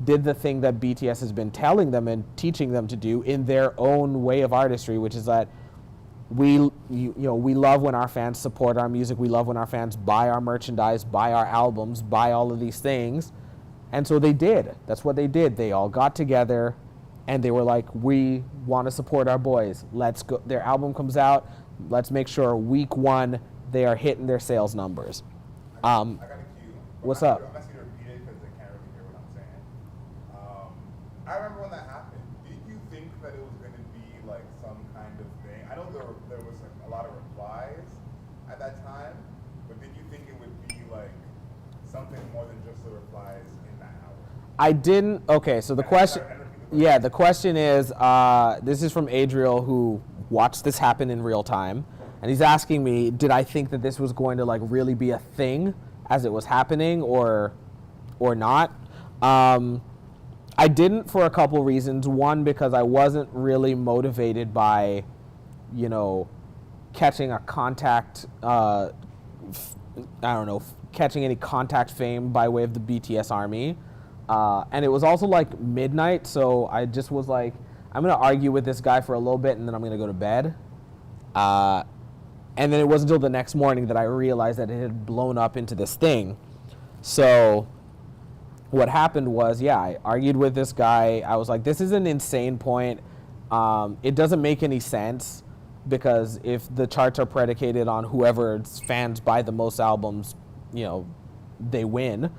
did the thing that BTS has been telling them and teaching them to do in their own way of artistry, which is that we love when our fans support our music, we love when our fans buy our merchandise, buy our albums, buy all of these things. And so they did. That's what they did. They all got together and they were like, we want to support our boys. Let's go. Their album comes out. Let's make sure week one they are hitting their sales numbers. I got a cue. What's up? I'm asking you to repeat it because they can't really hear what I'm saying. I remember when that happened. Did you think that it was going to be like some kind of thing? I know there was like a lot of replies at that time, but did you think it would be like something more than just the replies in that hour? I didn't. Okay, so the question. Yeah, the question is, this is from Adriel, who watched this happen in real time, and he's asking me, did I think that this was going to like really be a thing as it was happening, or not? I didn't, for a couple reasons. One, because I wasn't really motivated by, catching a contact. Catching any contact fame by way of the BTS army. And it was also like midnight, so I just was like, I'm going to argue with this guy for a little bit and then I'm going to go to bed. And then it wasn't until the next morning that I realized that it had blown up into this thing. So what happened was, I argued with this guy. I was like, this is an insane point. It doesn't make any sense, because if the charts are predicated on whoever's fans buy the most albums, they win.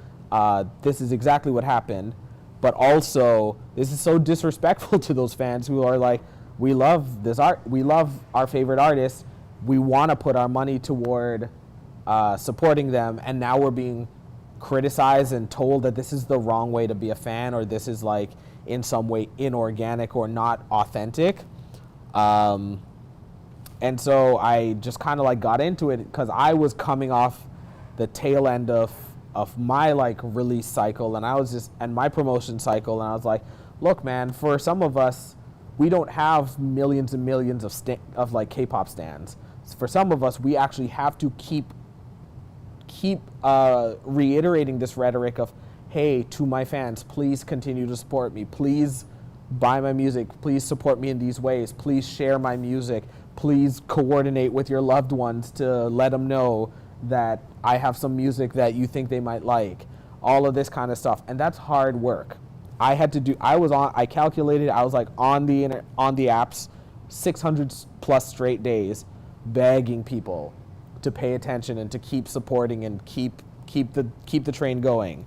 This is exactly what happened. But also, this is so disrespectful to those fans who are like, we love this art, we love our favorite artists, we want to put our money toward supporting them, and now we're being criticized and told that this is the wrong way to be a fan, or this is like in some way inorganic or not authentic. And so I just kind of like got into it because I was coming off the tail end of my like release cycle, and my promotion cycle, and I was like, look, man, for some of us, we don't have millions and millions of like K-pop stans. For some of us, we actually have to keep keep reiterating this rhetoric of, hey, to my fans, please continue to support me. Please buy my music. Please support me in these ways. Please share my music. Please coordinate with your loved ones to let them know that I have some music that you think they might like. All of this kind of stuff. And that's hard work. I calculated, I was like on the apps 600 plus straight days begging people to pay attention and to keep supporting and keep the train going.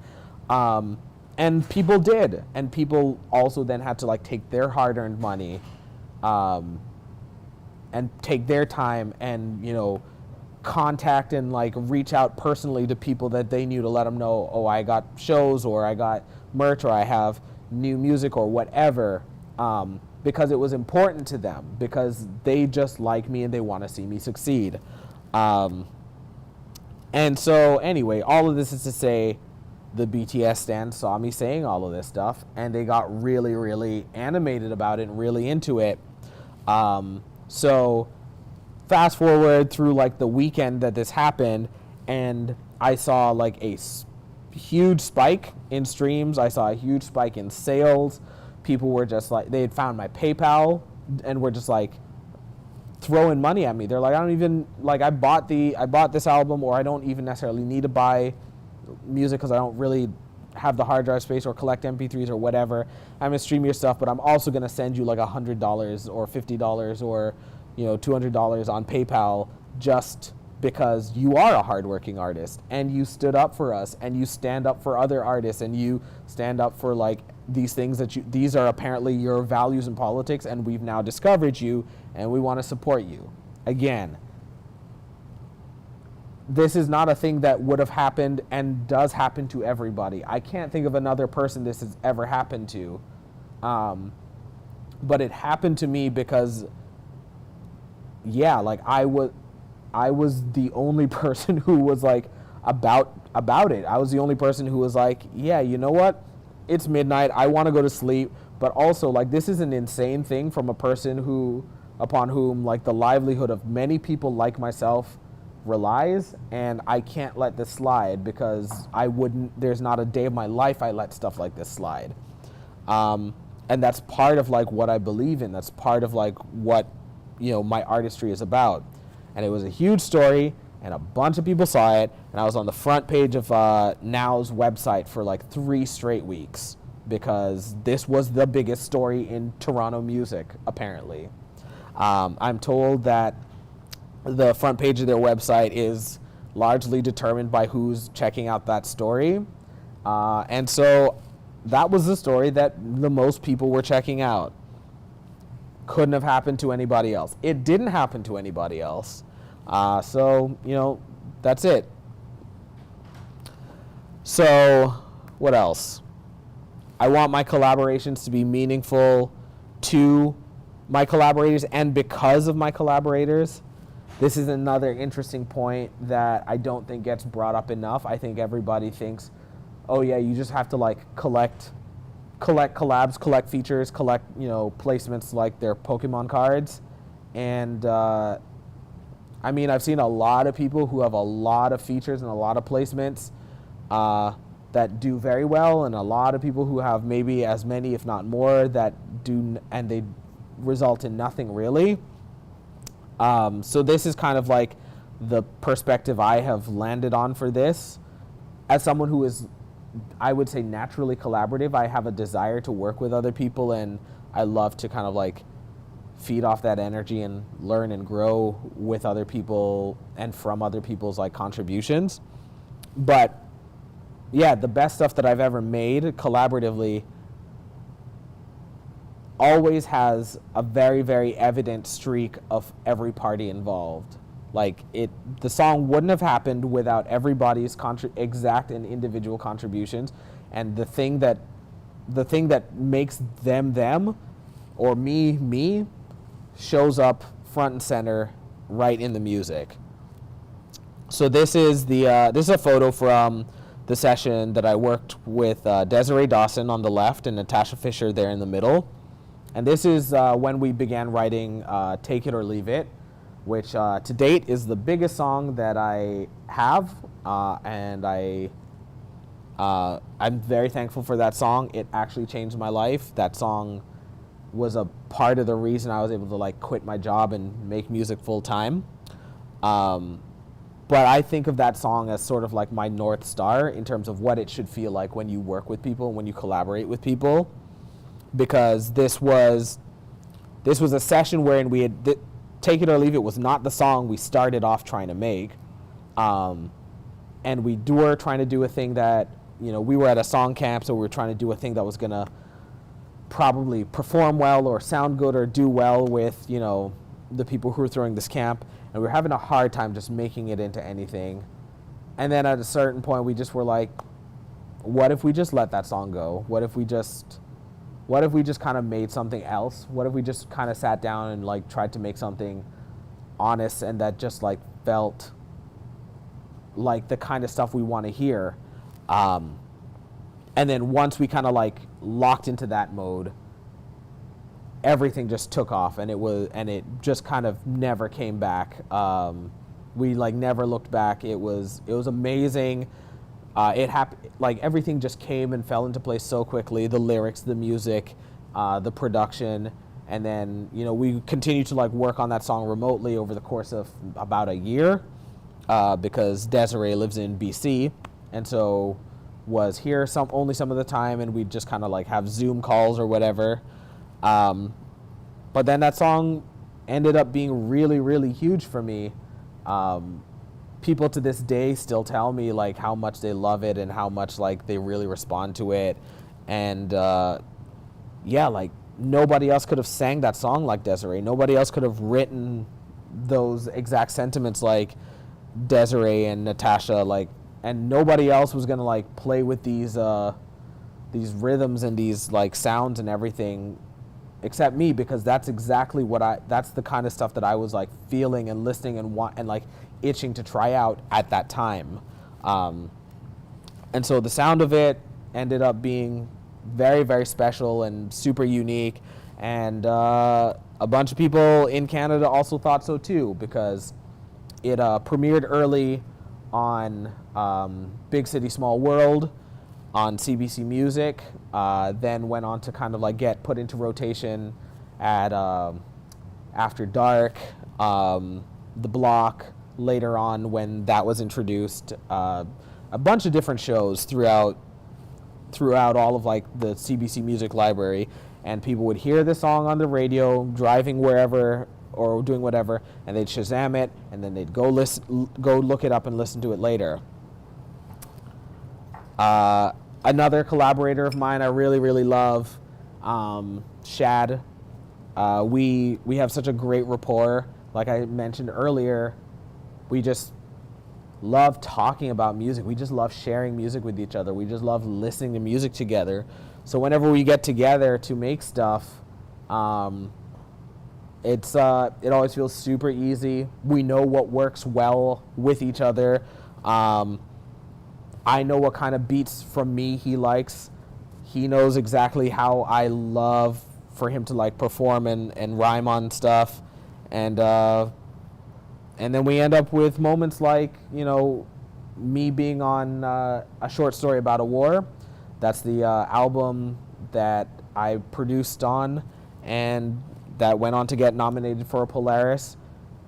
And people did, and people also then had to like take their hard-earned money and take their time and, you know, contact and like reach out personally to people that they knew to let them know, oh, I got shows, or I got merch, or I have new music, or whatever, because it was important to them, because they just like me and they want to see me succeed. And so anyway, all of this is to say, the BTS stands saw me saying all of this stuff, and they got really, really animated about it and really into it. So fast forward through like the weekend that this happened, and I saw like a huge spike in streams. I saw a huge spike in sales. People were just like, they had found my PayPal and were just like throwing money at me. They're like, I don't even, like, I bought this album, or I don't even necessarily need to buy music because I don't really have the hard drive space or collect MP3s or whatever. I'm gonna stream your stuff, but I'm also gonna send you like $100 or $50 or, you know, $200 on PayPal, just because you are a hardworking artist and you stood up for us and you stand up for other artists and you stand up for like these things these are apparently your values in politics, and we've now discovered you and we want to support you. Again, this is not a thing that would have happened and does happen to everybody. I can't think of another person this has ever happened to. But it happened to me because, yeah, like I was the only person who was like about it. I was the only person who was like, yeah, you know what? It's midnight. I want to go to sleep. But also, like, this is an insane thing from a person upon whom like the livelihood of many people like myself relies, and I can't let this slide, because there's not a day of my life I let stuff like this slide. And that's part of like what I believe in. That's part of like what, you know, my artistry is about. And it was a huge story, and a bunch of people saw it, and I was on the front page of Now's website for like 3 straight weeks, because this was the biggest story in Toronto music, apparently. I'm told that the front page of their website is largely determined by who's checking out that story. And so that was the story that the most people were checking out. Couldn't have happened to anybody else. It didn't happen to anybody else. So, you know, that's it. So, what else? I want my collaborations to be meaningful to my collaborators and because of my collaborators. This is another interesting point that I don't think gets brought up enough. I think everybody thinks, oh yeah, you just have to like collect collabs, collect features, collect, you know, placements like their Pokemon cards. And I mean, I've seen a lot of people who have a lot of features and a lot of placements that do very well, and a lot of people who have maybe as many, if not more, that do, and they result in nothing really. So this is kind of like the perspective I have landed on for this. As someone who is, I would say, naturally collaborative, I have a desire to work with other people, and I love to kind of like feed off that energy and learn and grow with other people and from other people's like contributions. But yeah, the best stuff that I've ever made collaboratively always has a very, very evident streak of every party involved. Like the song wouldn't have happened without everybody's exact and individual contributions, and the thing that makes them, or me, shows up front and center right in the music. So this is a photo from the session that I worked with Desiree Dawson on the left and Natasha Fisher there in the middle. And this is when we began writing Take It or Leave It, which to date is the biggest song that I have and I'm very thankful for that song. It actually changed my life. That song was a part of the reason I was able to like quit my job and make music full time. But I think of that song as sort of like my North Star in terms of what it should feel like when you work with people, when you collaborate with people, because this was a session wherein we had, take it or leave it, was not the song we started off trying to make, and we were trying to do a thing that, you know, we were at a song camp, so we were trying to do a thing that was gonna probably perform well or sound good or do well with, you know, the people who were throwing this camp, and we were having a hard time just making it into anything. And then at a certain point we just were like, what if we just let that song go? What if we just kind of made something else? What if we just kind of sat down and like tried to make something honest and that just like felt like the kind of stuff we want to hear? And then once we kind of like locked into that mode, everything just took off, and it just kind of never came back. We like never looked back. It was amazing. It happened, like everything just came and fell into place so quickly. The lyrics, the music, the production, and then, you know, we continued to like work on that song remotely over the course of about a year, because Desiree lives in BC, and so was here only some of the time, and we'd just kind of like have Zoom calls or whatever. But then that song ended up being really, really huge for me. People to this day still tell me like how much they love it and how much like they really respond to it. And yeah, like nobody else could have sang that song like Desiree. Nobody else could have written those exact sentiments like Desiree and Natasha, like, and nobody else was gonna like play with these rhythms and these like sounds and everything except me, because that's exactly that's the kind of stuff that I was like feeling and listening and like itching to try out at that time. And so the sound of it ended up being very, very special and super unique, and a bunch of people in Canada also thought so too, because it premiered early on Big City Small World on CBC Music, then went on to kind of like get put into rotation at After Dark, The Block, later on when that was introduced, a bunch of different shows throughout all of like the CBC Music library, and people would hear the song on the radio driving wherever or doing whatever, and they'd Shazam it, and then they'd go look it up and listen to it later. Another collaborator of mine I really, really love, Shad. We have such a great rapport. Like I mentioned earlier, we just love talking about music. We just love sharing music with each other. We just love listening to music together. So whenever we get together to make stuff, it always feels super easy. We know what works well with each other. I know what kind of beats from me he likes. He knows exactly how I love for him to like perform and rhyme on stuff. And then we end up with moments like, you know, me being on A Short Story About a War. That's the album that I produced on, and that went on to get nominated for a Polaris.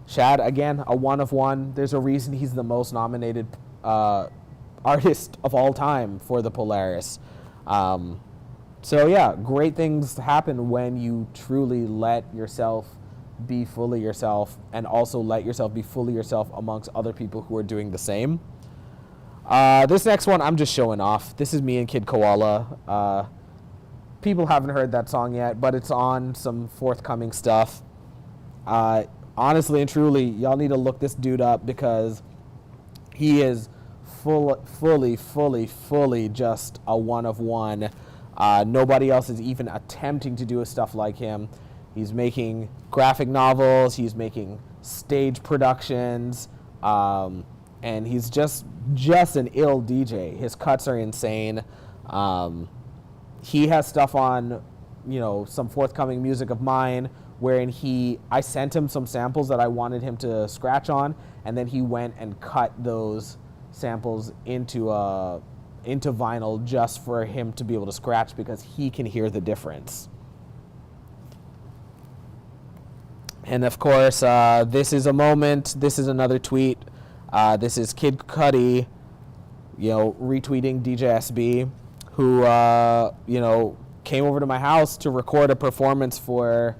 Shad, again, a one of one. There's a reason he's the most nominated artist of all time for the Polaris. So yeah, great things happen when you truly let yourself be fully yourself, and also let yourself be fully yourself amongst other people who are doing the same. This next one, I'm just showing off. This is me and Kid Koala. People haven't heard that song yet, but it's on some forthcoming stuff. Honestly and truly, y'all need to look this dude up, because he is fully just a one of one. Nobody else is even attempting to do stuff like him. He's making graphic novels, he's making stage productions, and he's just an ill DJ. His cuts are insane. He has stuff on, you know, some forthcoming music of mine, wherein I sent him some samples that I wanted him to scratch on, and then he went and cut those samples into vinyl just for him to be able to scratch because he can hear the difference. And of course, this is a moment. This is another tweet. This is Kid Cudi, retweeting DJ SB, who came over to my house to record a performance for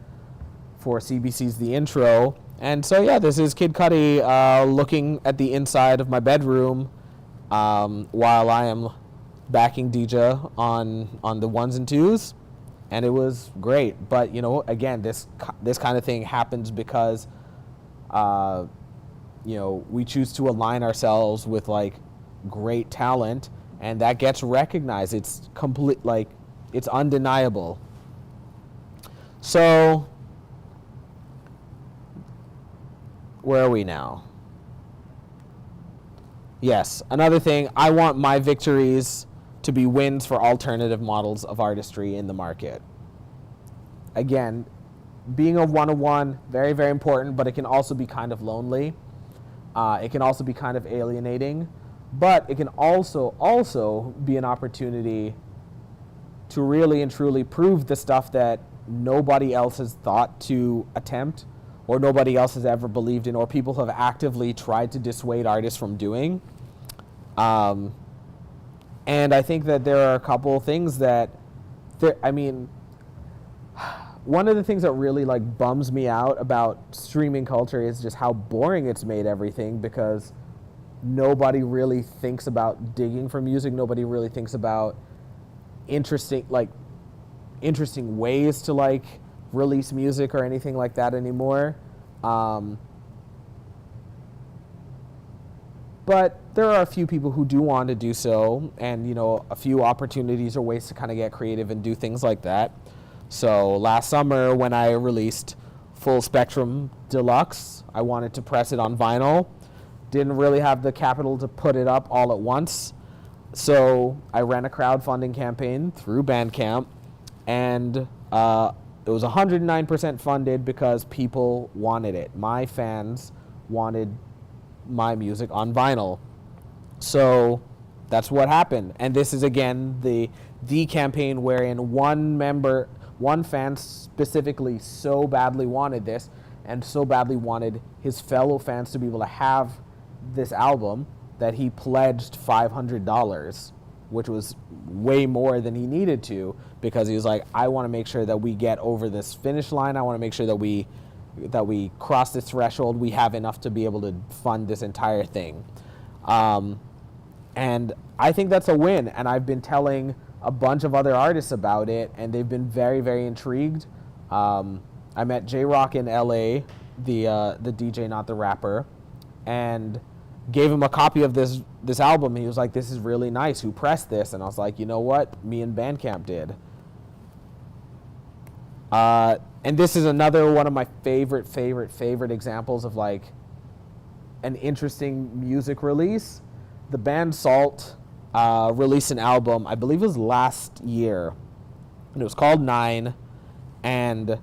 CBC's The Intro. And so yeah, this is Kid Cudi looking at the inside of my bedroom while I am backing DJ on the ones and twos, and it was great. But again, this kind of thing happens because we choose to align ourselves with like great talent, and that gets recognized. It's it's undeniable. So where are we now? Yes, another thing, I want my victories to be wins for alternative models of artistry in the market. Again, being a one-on-one, very, very important, but it can also be kind of lonely. It can also be kind of alienating, but it can also be an opportunity to really and truly prove the stuff that nobody else has thought to attempt, or nobody else has ever believed in, or people have actively tried to dissuade artists from doing. And I think that there are a couple of things that, one of the things that really like bums me out about streaming culture is just how boring it's made everything, because nobody really thinks about digging for music. Nobody really thinks about interesting ways to like release music or anything like that anymore. But there are a few people who do want to do so, and a few opportunities or ways to kind of get creative and do things like that. So last summer when I released Full Spectrum Deluxe, I wanted to press it on vinyl. Didn't really have the capital to put it up all at once. So I ran a crowdfunding campaign through Bandcamp, and it was 109% funded because people wanted it. My fans wanted my music on vinyl. So that's what happened. And this is again the campaign wherein one fan specifically so badly wanted this, and so badly wanted his fellow fans to be able to have this album, that he pledged $500, which was way more than he needed to, because he was like, I want to make sure that we get over this finish line. I want to make sure that we cross this threshold. We have enough to be able to fund this entire thing. And I think that's a win. And I've been telling a bunch of other artists about it, and they've been very, very intrigued. I met J-Rock in LA, the DJ, not the rapper, and gave him a copy of this album. He was like, this is really nice. Who pressed this? And I was like, you know what? Me and Bandcamp did. And this is another one of my favorite examples of like an interesting music release. The band Salt released an album, I believe it was last year, and it was called 9. And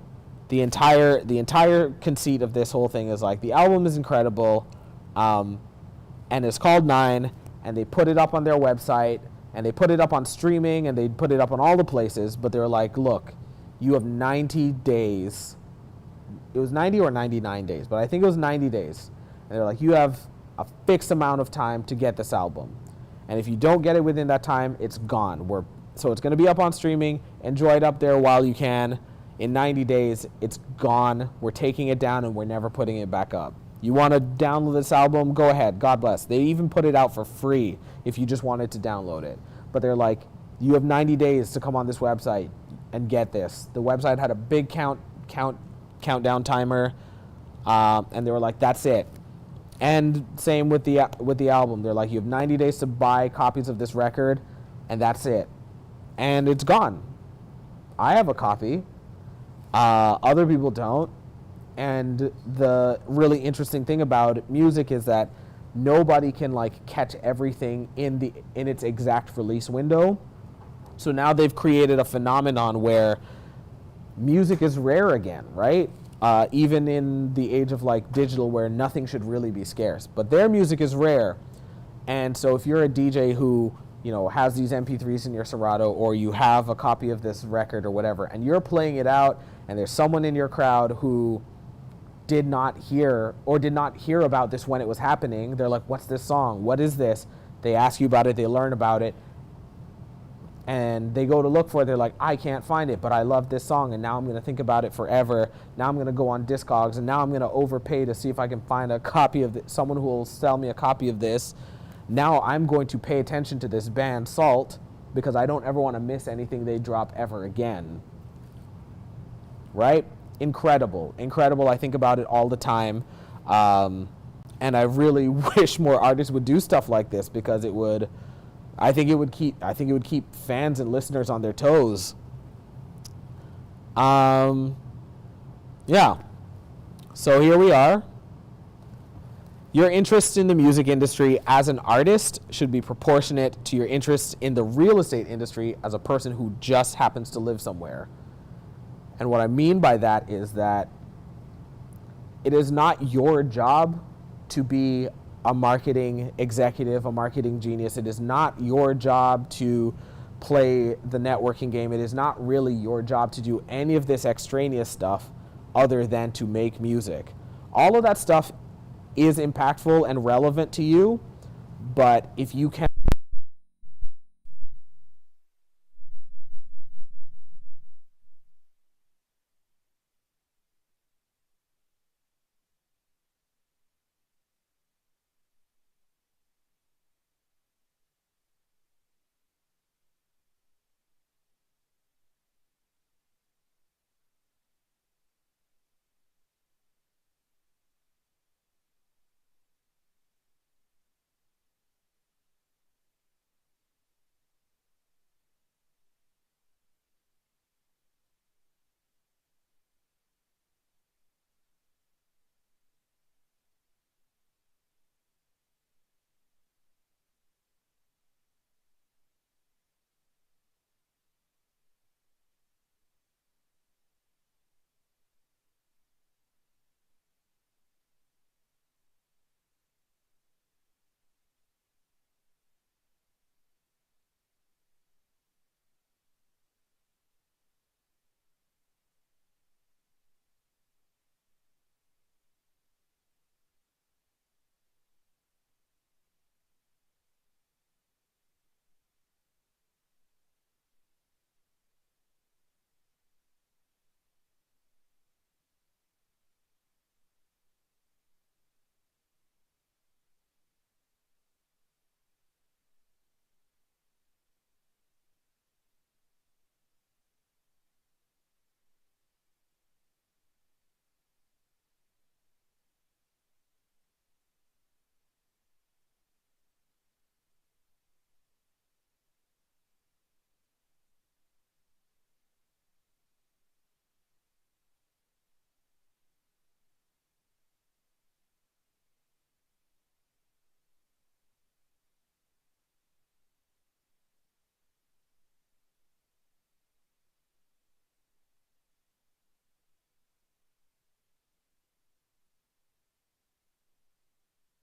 the entire conceit of this whole thing is like, the album is incredible, and it's called 9, and they put it up on their website, and they put it up on streaming, and they put it up on all the places, but they're like, look, you have 90 days. It was 90 or 99 days, but I think it was 90 days. And they're like, you have a fixed amount of time to get this album. And if you don't get it within that time, it's gone. So it's going to be up on streaming. Enjoy it up there while you can. In 90 days, it's gone. We're taking it down, and we're never putting it back up. You want to download this album? Go ahead. God bless. They even put it out for free if you just wanted to download it. But they're like, you have 90 days to come on this website and get this. The website had a big countdown timer, and they were like, that's it. And same with the album. They're like, you have 90 days to buy copies of this record, and that's it. And it's gone. I have a copy. Other people don't. And the really interesting thing about music is that nobody can like catch everything in its exact release window. So now they've created a phenomenon where music is rare again, right? Even in the age of like digital, where nothing should really be scarce, but their music is rare. And so if you're a DJ who, has these MP3s in your Serato, or you have a copy of this record or whatever, and you're playing it out, and there's someone in your crowd who did not hear about this when it was happening, they're like, what's this song? What is this? They ask you about it, they learn about it, and they go to look for it. They're like, I can't find it, but I love this song, and now I'm going to think about it forever. Now I'm going to go on Discogs, and now I'm going to overpay to see if I can find a copy of someone who will sell me a copy of this. Now I'm going to pay attention to this band, Salt, because I don't ever want to miss anything they drop ever again. Right? Incredible. I think about it all the time. And I really wish more artists would do stuff like this, because I think it would keep fans and listeners on their toes. Yeah. So here we are. Your interest in the music industry as an artist should be proportionate to your interest in the real estate industry as a person who just happens to live somewhere. And what I mean by that is that it is not your job to be a marketing executive, a marketing genius. It is not your job to play the networking game. It is not really your job to do any of this extraneous stuff other than to make music. All of that stuff is impactful and relevant to you, but if you can